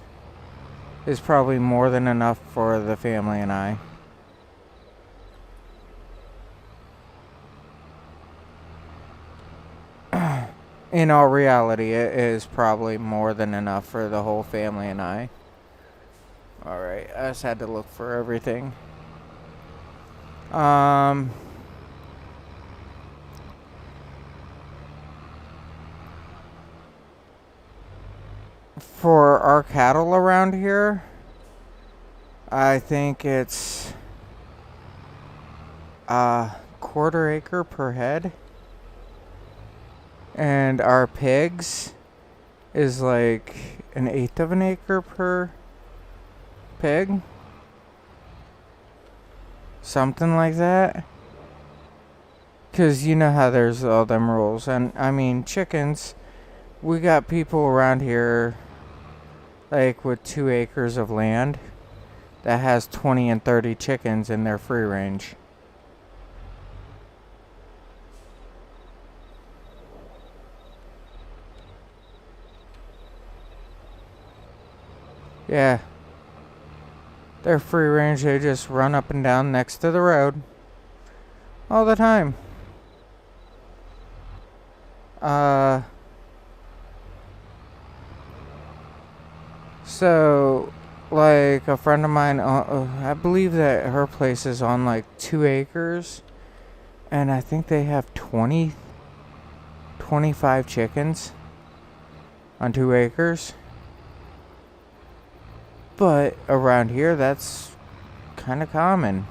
Speaker 1: is probably more than enough for the family and I. In all reality, it is probably more than enough for the whole family and I. Alright, I just had to look for everything. For our cattle around here, I think it's a quarter acre per head. And our pigs is like an eighth of an acre per pig. Something like that. Because you know how there's all them rules. And I mean, chickens, we got people around here like with 2 acres of land that has 20 and 30 chickens in their free range. Yeah. They're free range, they just run up and down next to the road all the time. So, like, a friend of mine, I believe that her place is on like 2 acres, and I think they have 25 chickens on 2 acres. But around here, that's kind of common.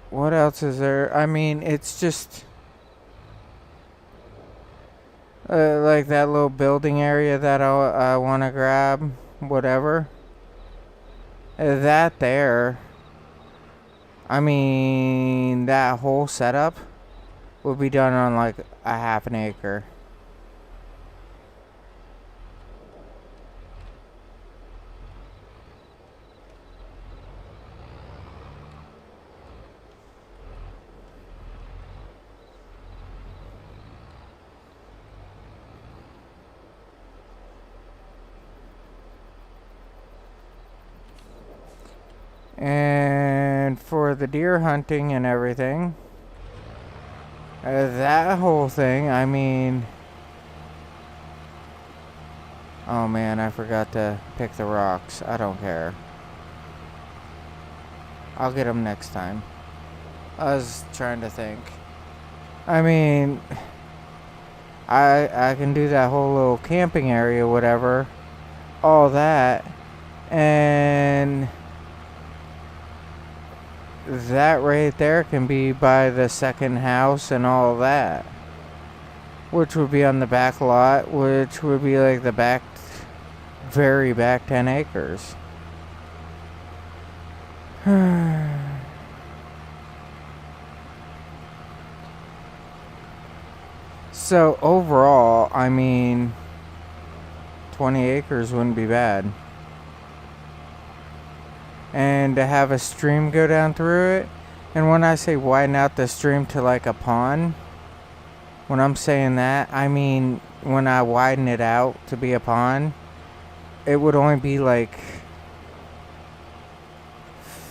Speaker 1: What else is there? I mean, it's just like that little building area that I want to grab, whatever. That there. I mean, that whole setup will be done on like a half an acre. And for the deer hunting and everything, that whole thing, I mean, oh man, I forgot to pick the rocks. I don't care. I'll get them next time. I was trying to think. I mean, I can do that whole little camping area, whatever, all that, and that right there can be by the second house and all that, which would be on the back lot, which would be like the back, very back 10 acres. So overall, I mean, 20 acres wouldn't be bad. And to have a stream go down through it. And when I say widen out the stream to like a pond, when I'm saying that, I mean when I widen it out to be a pond, it would only be like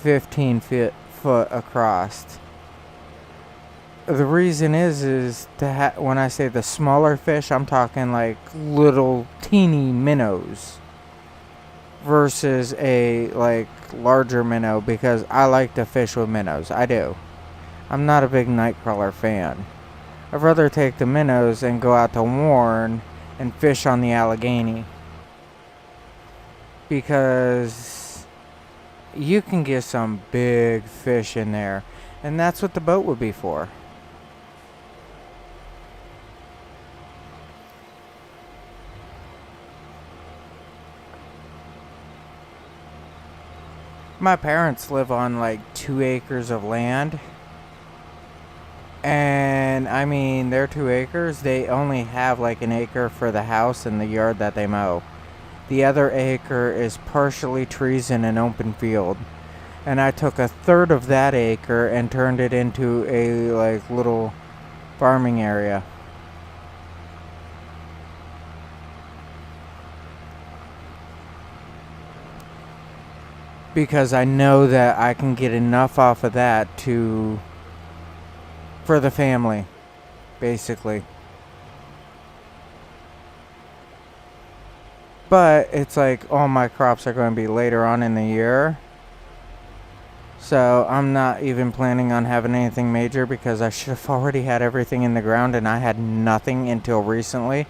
Speaker 1: 15 foot across. The reason is to when I say the smaller fish, I'm talking like little teeny minnows. versus a like larger minnow, because I like to fish with minnows. I do. I'm not a big nightcrawler fan. I'd rather take the minnows and go out to Warren and fish on the Allegheny, because you can get some big fish in there, and that's what the boat would be for. My parents live on like 2 acres of land. And I mean, their 2 acres, they only have like an acre for the house and the yard that they mow. The other acre is partially trees in an open field. And I took a third of that acre and turned it into a like little farming area. Because I know that I can get enough off of that for the family, basically. But it's like all my crops are going to be later on in the year. So I'm not even planning on having anything major, because I should have already had everything in the ground, and I had nothing until recently,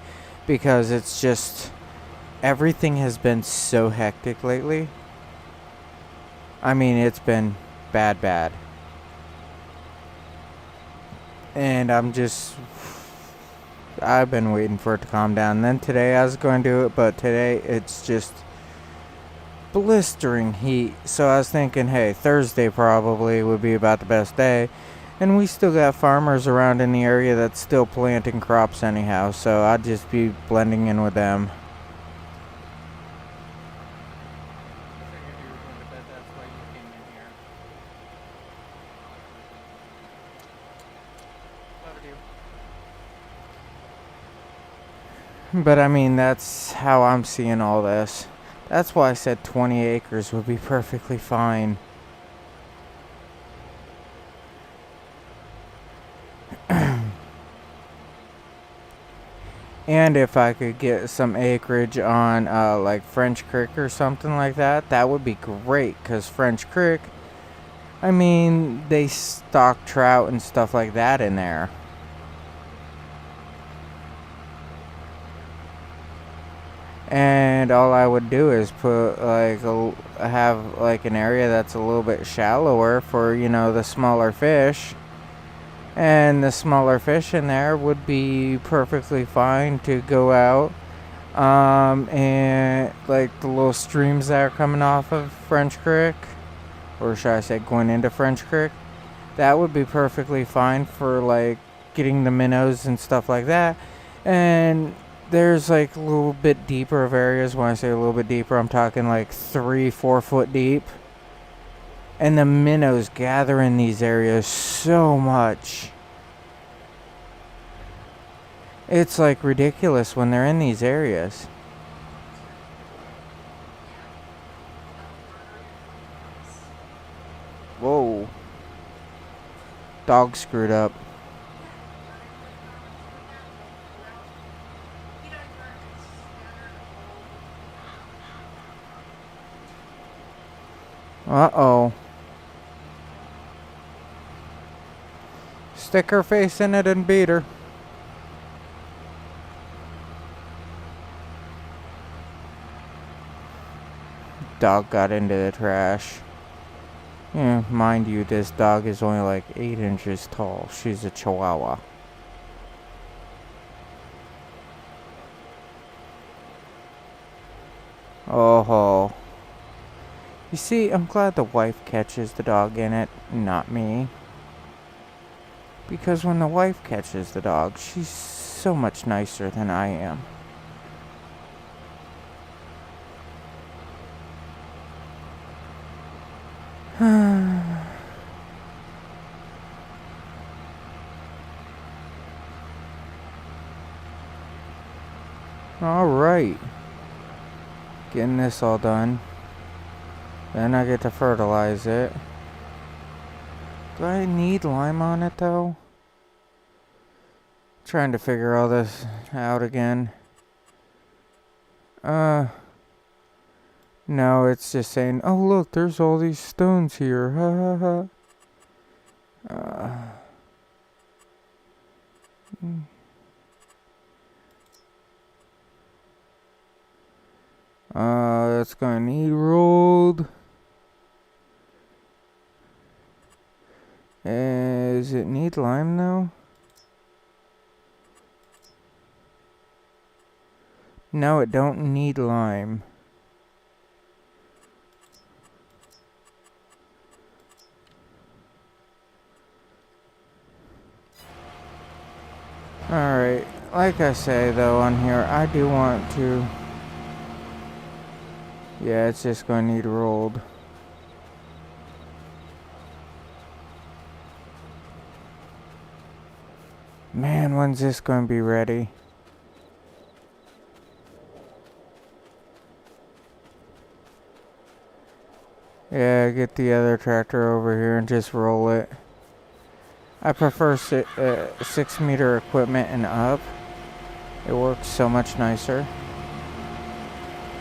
Speaker 1: because it's just everything has been so hectic lately. I mean, it's been bad. And I've been waiting for it to calm down. And then today I was going to do it, but today it's just blistering heat. So I was thinking, hey, Thursday probably would be about the best day. And we still got farmers around in the area that's still planting crops anyhow, so I'd just be blending in with them. But I mean, that's how I'm seeing all this. That's why I said 20 acres would be perfectly fine. And if I could get some acreage on like French Creek or something like that, that would be great. Because French Creek, I mean, they stock trout and stuff like that in there. And all I would do is put like have like an area that's a little bit shallower for, you know, the smaller fish. And the smaller fish in there would be perfectly fine to go out. And like the little streams that are coming off of French Creek, or should I say going into French Creek, that would be perfectly fine for like getting the minnows and stuff like that. And there's like a little bit deeper of areas. When I say a little bit deeper, I'm talking like 3-4 foot deep. And the minnows gather in these areas so much. It's like ridiculous when they're in these areas. Whoa. Dog screwed up. Uh-oh. Stick her face in it and beat her. Dog got into the trash. Yeah, mind you, this dog is only like 8 inches tall. She's a Chihuahua. Oh. You see, I'm glad the wife catches the dog in it, not me. Because when the wife catches the dog, she's so much nicer than I am. Alright. Getting this all done. Then I get to fertilize it. Do I need lime on it though? Trying to figure all this out again. No, it's just saying, oh look, there's all these stones here. Ha ha ha. It's gonna need rolled. Does it need lime though? No, it don't need lime. Alright, like I say though on here, I do want to... Yeah, it's just gonna need rolled. Man, when's this gonna be ready? Yeah, get the other tractor over here and just roll it. I prefer 6-meter equipment and up. It works so much nicer.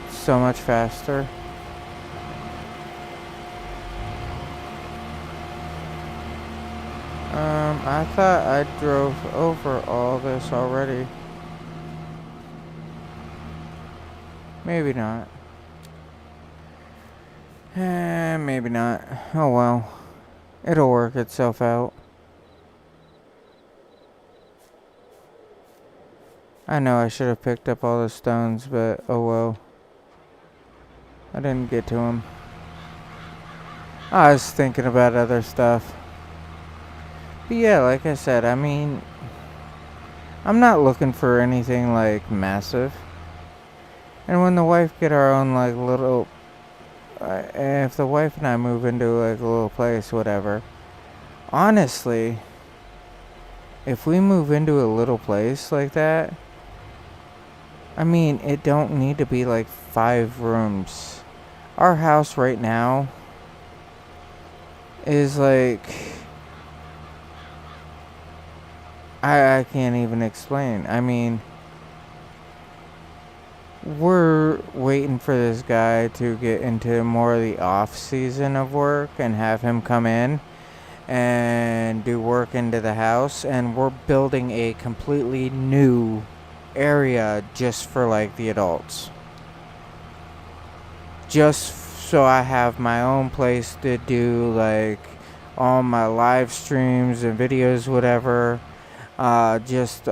Speaker 1: So much faster. I thought I drove over all this already. Maybe not. Maybe not. Oh well. It'll work itself out. I know I should have picked up all the stones, but oh well. I didn't get to them. I was thinking about other stuff. But yeah, like I said, I mean, I'm not looking for anything like massive. And when the wife get our own like little, if the wife and I move into like a little place, whatever. Honestly, if we move into a little place like that, I mean, it don't need to be like 5 rooms. Our house right now is like... I can't even explain. I mean, we're waiting for this guy to get into more of the off season of work and have him come in and do work into the house, and we're building a completely new area just for like the adults, just so I have my own place to do like all my live streams and videos, whatever, just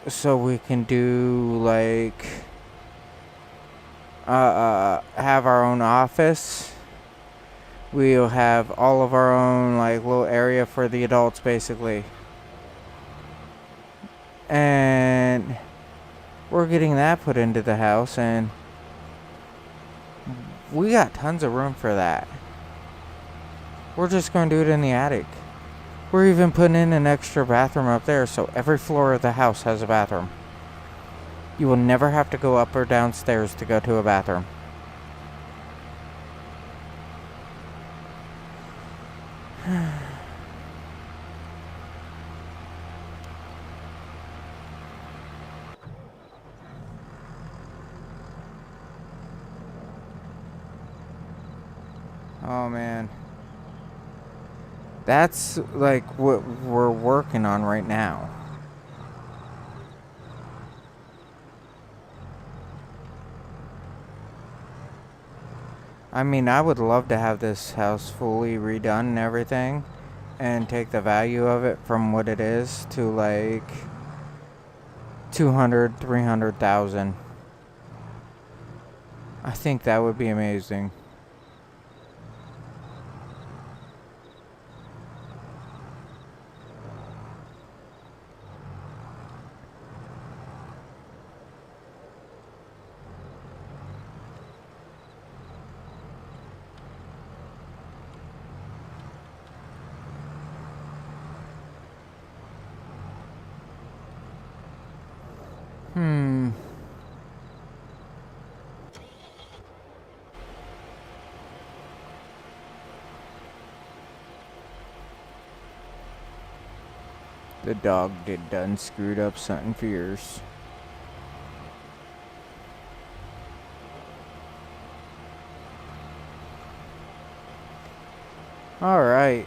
Speaker 1: so we can do like have our own office. We'll have all of our own like little area for the adults basically. And we're getting that put into the house, and we got tons of room for that. We're just going to do it in the attic. We're even putting in an extra bathroom up there, so every floor of the house has a bathroom. You will never have to go up or downstairs to go to a bathroom. Oh man. That's like what we're working on right now. I mean, I would love to have this house fully redone and everything, and take the value of it from what it is to like 200, 300,000. I think that would be amazing. The dog done screwed up something fierce. Alright.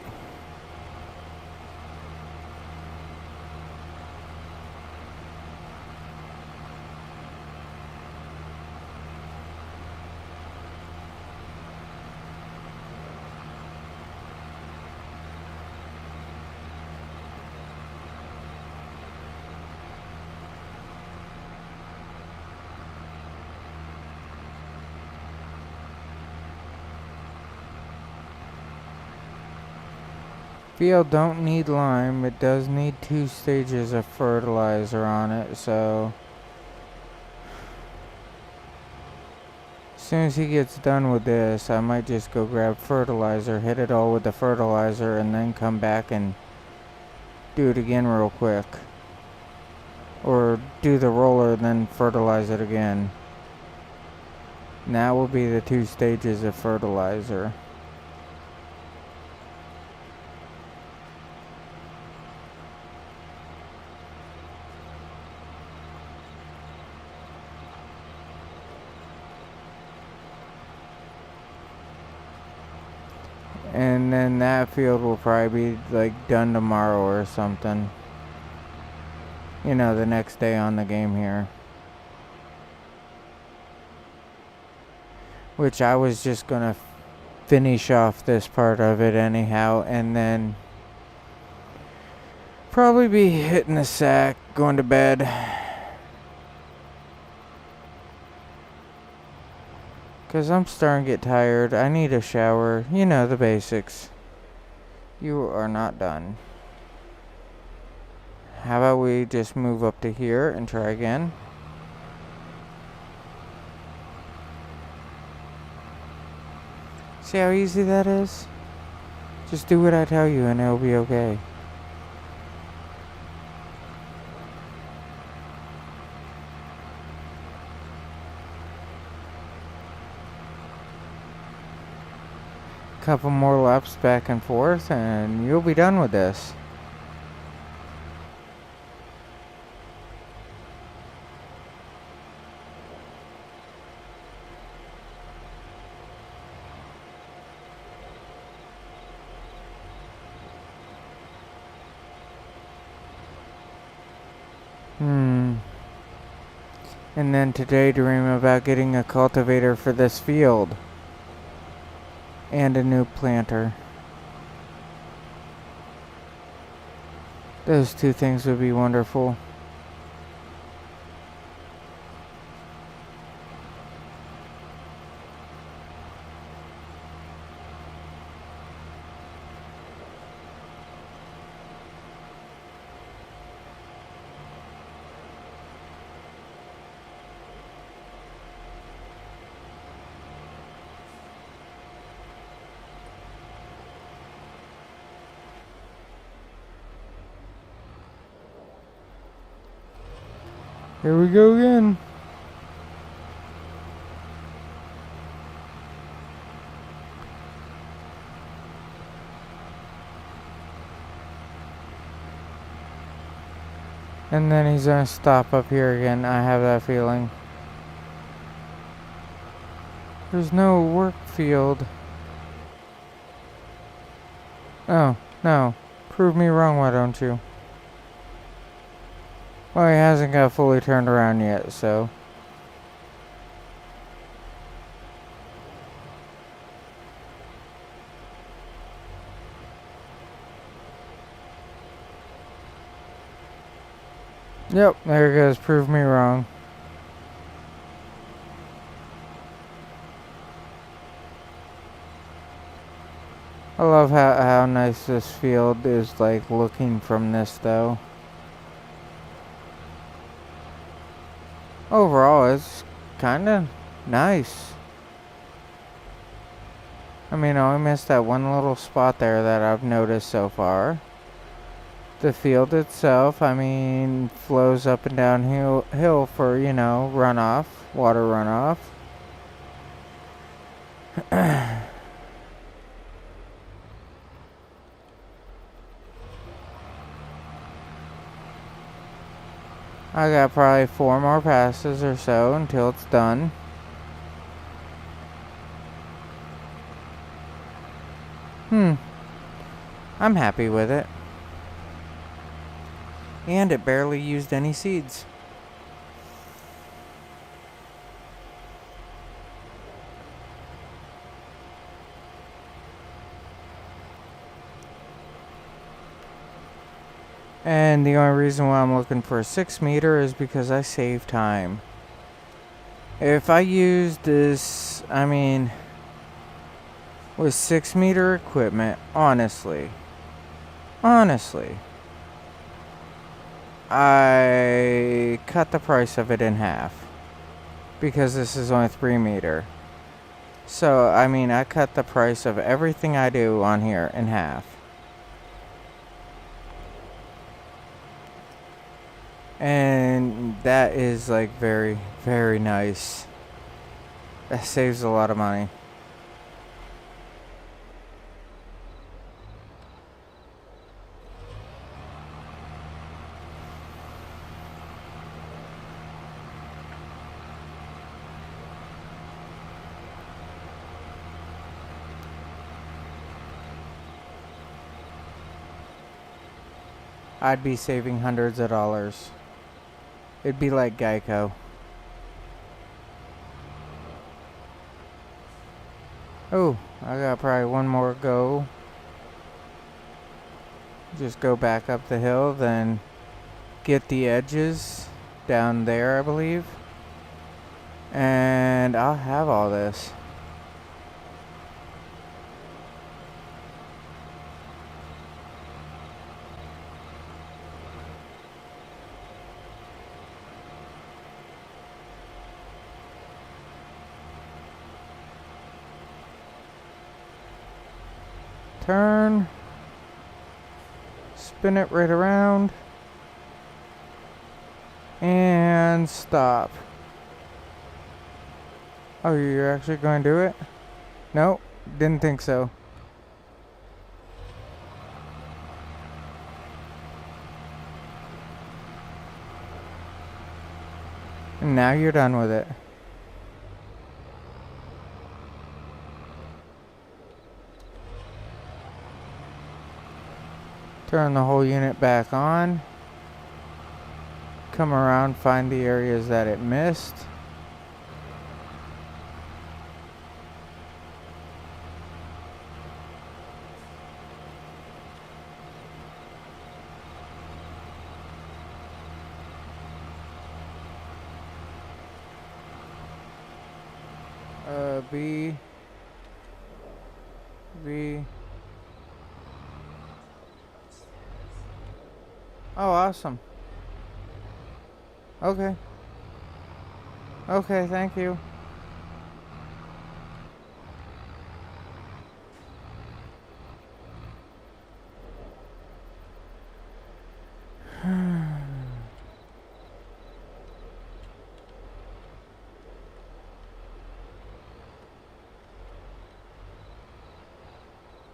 Speaker 1: Field don't need lime. It does need 2 stages of fertilizer on it, so as soon as he gets done with this, I might just go grab fertilizer, hit it all with the fertilizer, and then come back and do it again real quick. Or do the roller, then fertilize it again. And that will be the 2 stages of fertilizer. And then that field will probably be like done tomorrow or something. You know, the next day on the game here. Which I was just gonna finish off this part of it anyhow, and then probably be hitting the sack, going to bed. Cause I'm starting to get tired. I need a shower. You know, the basics. You are not done. How about we just move up to here and try again? See how easy that is? Just do what I tell you and it'll be okay. Couple more laps back and forth and you'll be done with this. And then today dream about getting a cultivator for this field. And a new planter. Those 2 things would be wonderful. Here we go again. And then he's gonna stop up here again. I have that feeling. There's no work field. Oh, no. Prove me wrong, why don't you? Well, he hasn't got fully turned around yet, so. Yep, there it goes. Prove me wrong. I love how nice this field is, like, looking from this, though. Overall, it's kind of nice. I mean, I only missed that one little spot there that I've noticed so far. The field itself, I mean, flows up and down hill for, you know, runoff, water runoff. I got probably 4 more passes or so until it's done. I'm happy with it. And it barely used any seeds. And the only reason why I'm looking for a 6-meter is because I save time. If I use this, with 6-meter equipment, honestly, I cut the price of it in half. Because this is only 3-meter. So, I cut the price of everything I do on here in half. And that is like very, very nice. That saves a lot of money. I'd be saving hundreds of dollars. It'd be like Geico. Oh, I got probably one more go. Just go back up the hill, then get the edges down there, I believe. And I'll have all this. Turn. Spin it right around. And stop. Oh, you're actually going to do it? Nope, didn't think so. And now you're done with it. Turn the whole unit back on. Come around, find the areas that it missed. B. Oh, awesome. Okay. Okay, thank you.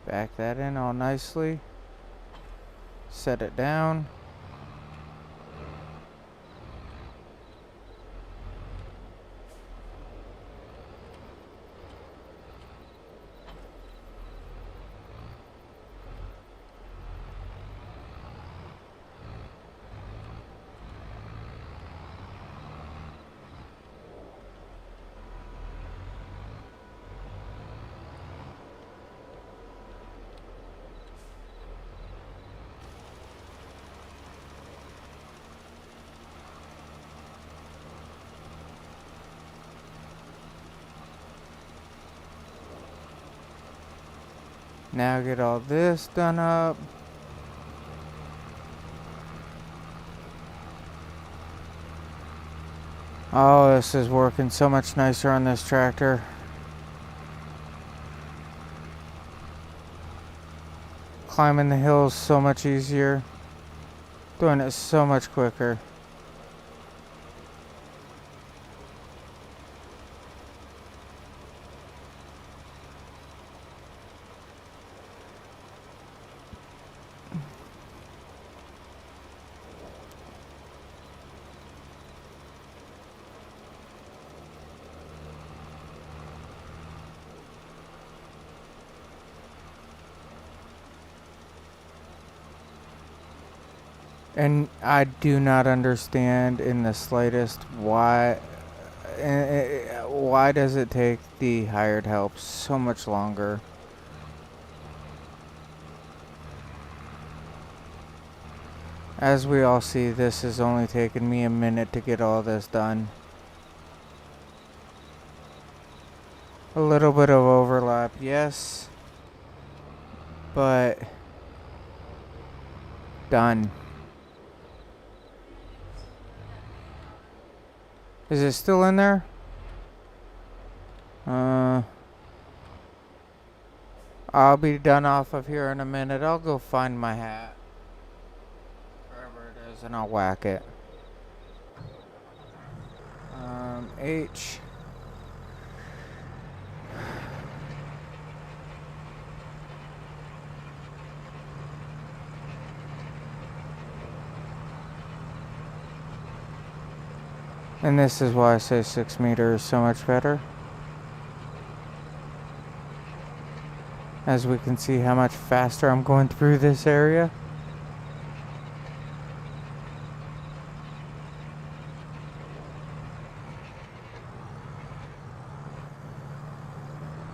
Speaker 1: Back that in all nicely. Set it down. Now get all this done up. Oh, this is working so much nicer on this tractor. Climbing the hills so much easier. Doing it so much quicker. And I do not understand in the slightest why does it take the hired help so much longer? As we all see, this has only taken me a minute to get all this done. A little bit of overlap, yes, but done. Is it still in there? I'll be done off of here in a minute. I'll go find my hat. Wherever it is, and I'll whack it. H. And this is why I say 6 meters is so much better. As we can see how much faster I'm going through this area.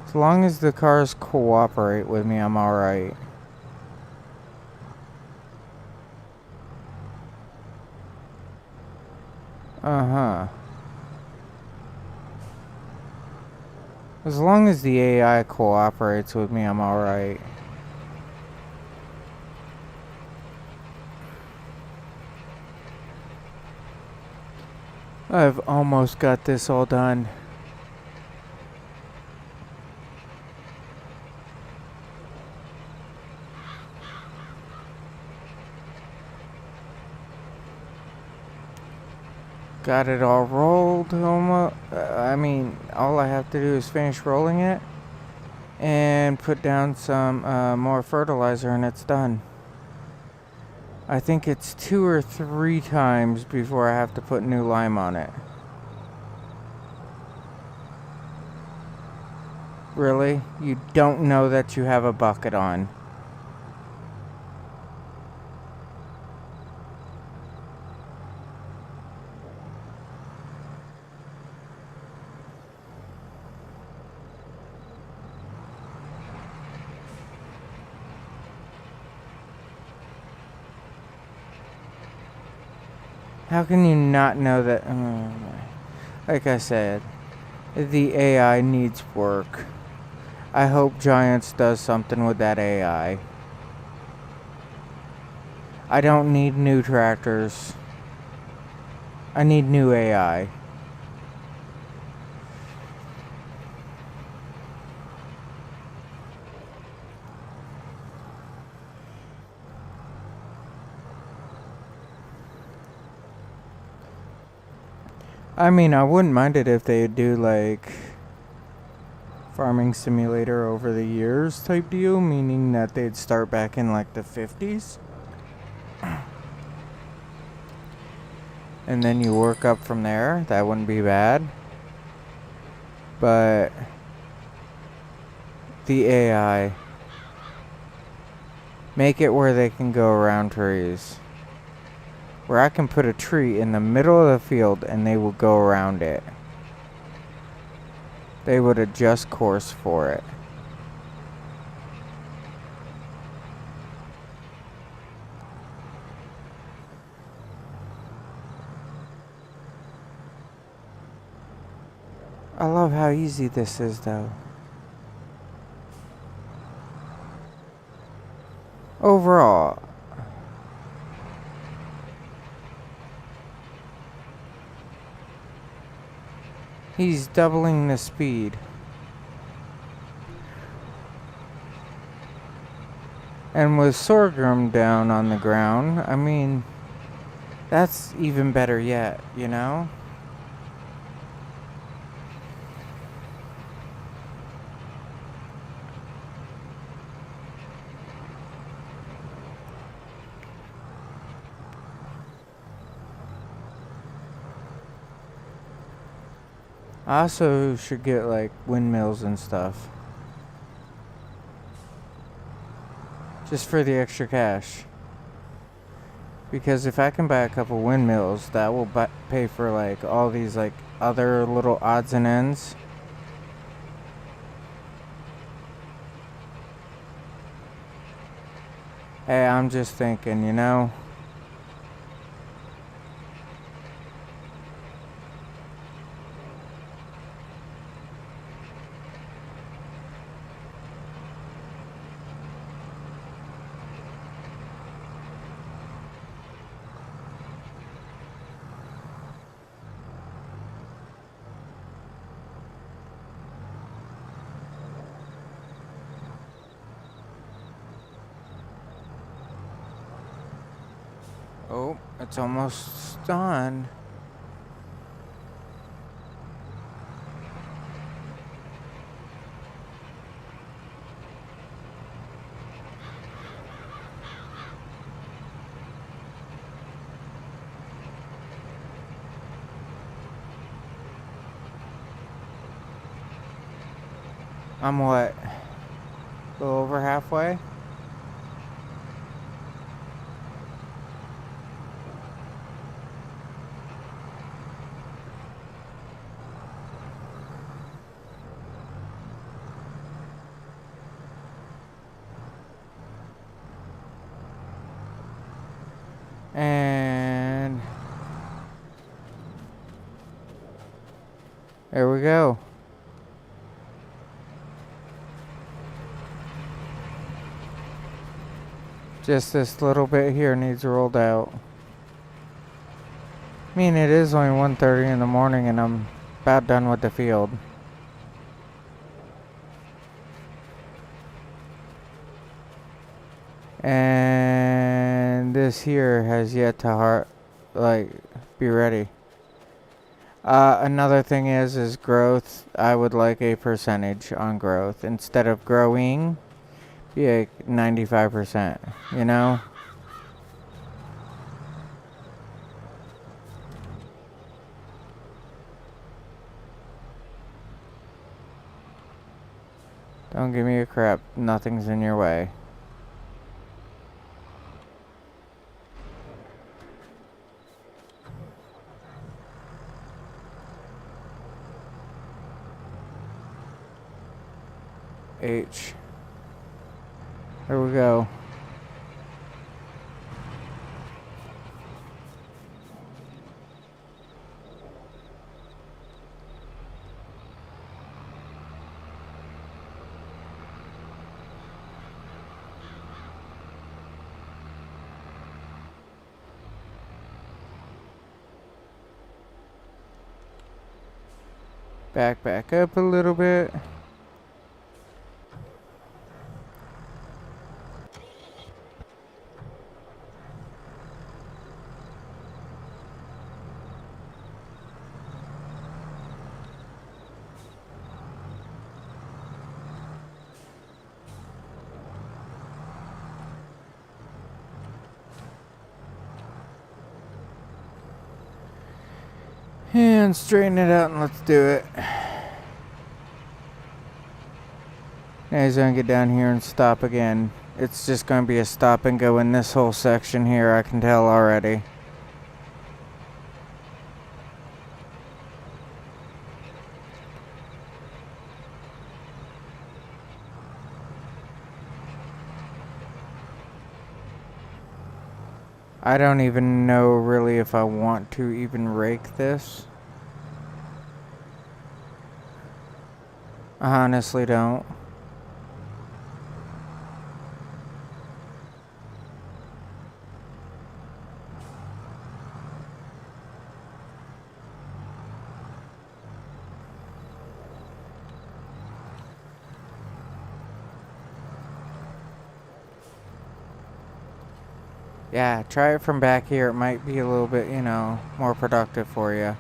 Speaker 1: As long as the cars cooperate with me, I'm alright. Uh-huh. As long as the AI cooperates with me, I'm alright. I've almost got this all done. Got it all rolled. I mean, all I have to do is finish rolling it and put down some more fertilizer and it's done. I think it's 2 or 3 times before I have to put new lime on it. Really? You don't know that you have a bucket on? How can you not know that? Like I said, the AI needs work. I hope Giants does something with that AI. I don't need new tractors. I need new AI. I mean, I wouldn't mind it if they do like farming simulator over the years type deal, meaning that they'd start back in like the 50s. And then you work up from there. That wouldn't be bad. But the AI, make it where they can go around trees. Where I can put a tree in the middle of the field and they will go around it. They would adjust course for it. I love how easy this is though. Overall, he's doubling the speed. And with sorghum down on the ground, I mean, that's even better yet, you know? I also should get like windmills and stuff. Just for the extra cash. Because if I can buy a couple windmills, that will pay for like all these like other little odds and ends. Hey, I'm just thinking, you know. Oh, it's almost done. I'm what? A little over halfway? And there we go. Just this little bit here needs rolled out. I mean, it is only 1:30 in the morning and I'm about done with the field. And this here has yet to be ready. Another thing is growth. I would like a percentage on growth. Instead of growing, be like 95%, you know? Don't give me a crap. Nothing's in your way. H. There we go. Back up a little bit. And straighten it out and let's do it. Now he's gonna get down here and stop again. It's just gonna be a stop and go in this whole section here, I can tell already. I don't even know really if I want to even rake this. I honestly don't. Yeah, try it from back here. It might be a little bit, you know, more productive for you.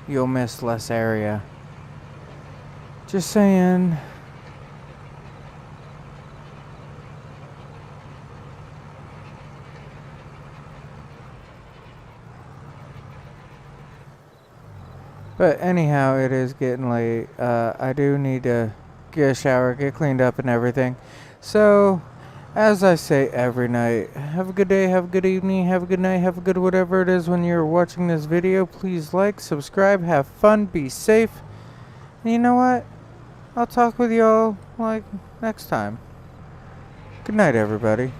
Speaker 1: You'll miss less area. Just saying. But anyhow, it is getting late. I do need to get a shower, get cleaned up and everything. So, As I say every night, have a good day, have a good evening, have a good night, have a good whatever it is when you're watching this video. Please like, subscribe, have fun, be safe. And you know what? I'll talk with y'all, like, next time. Good night, everybody.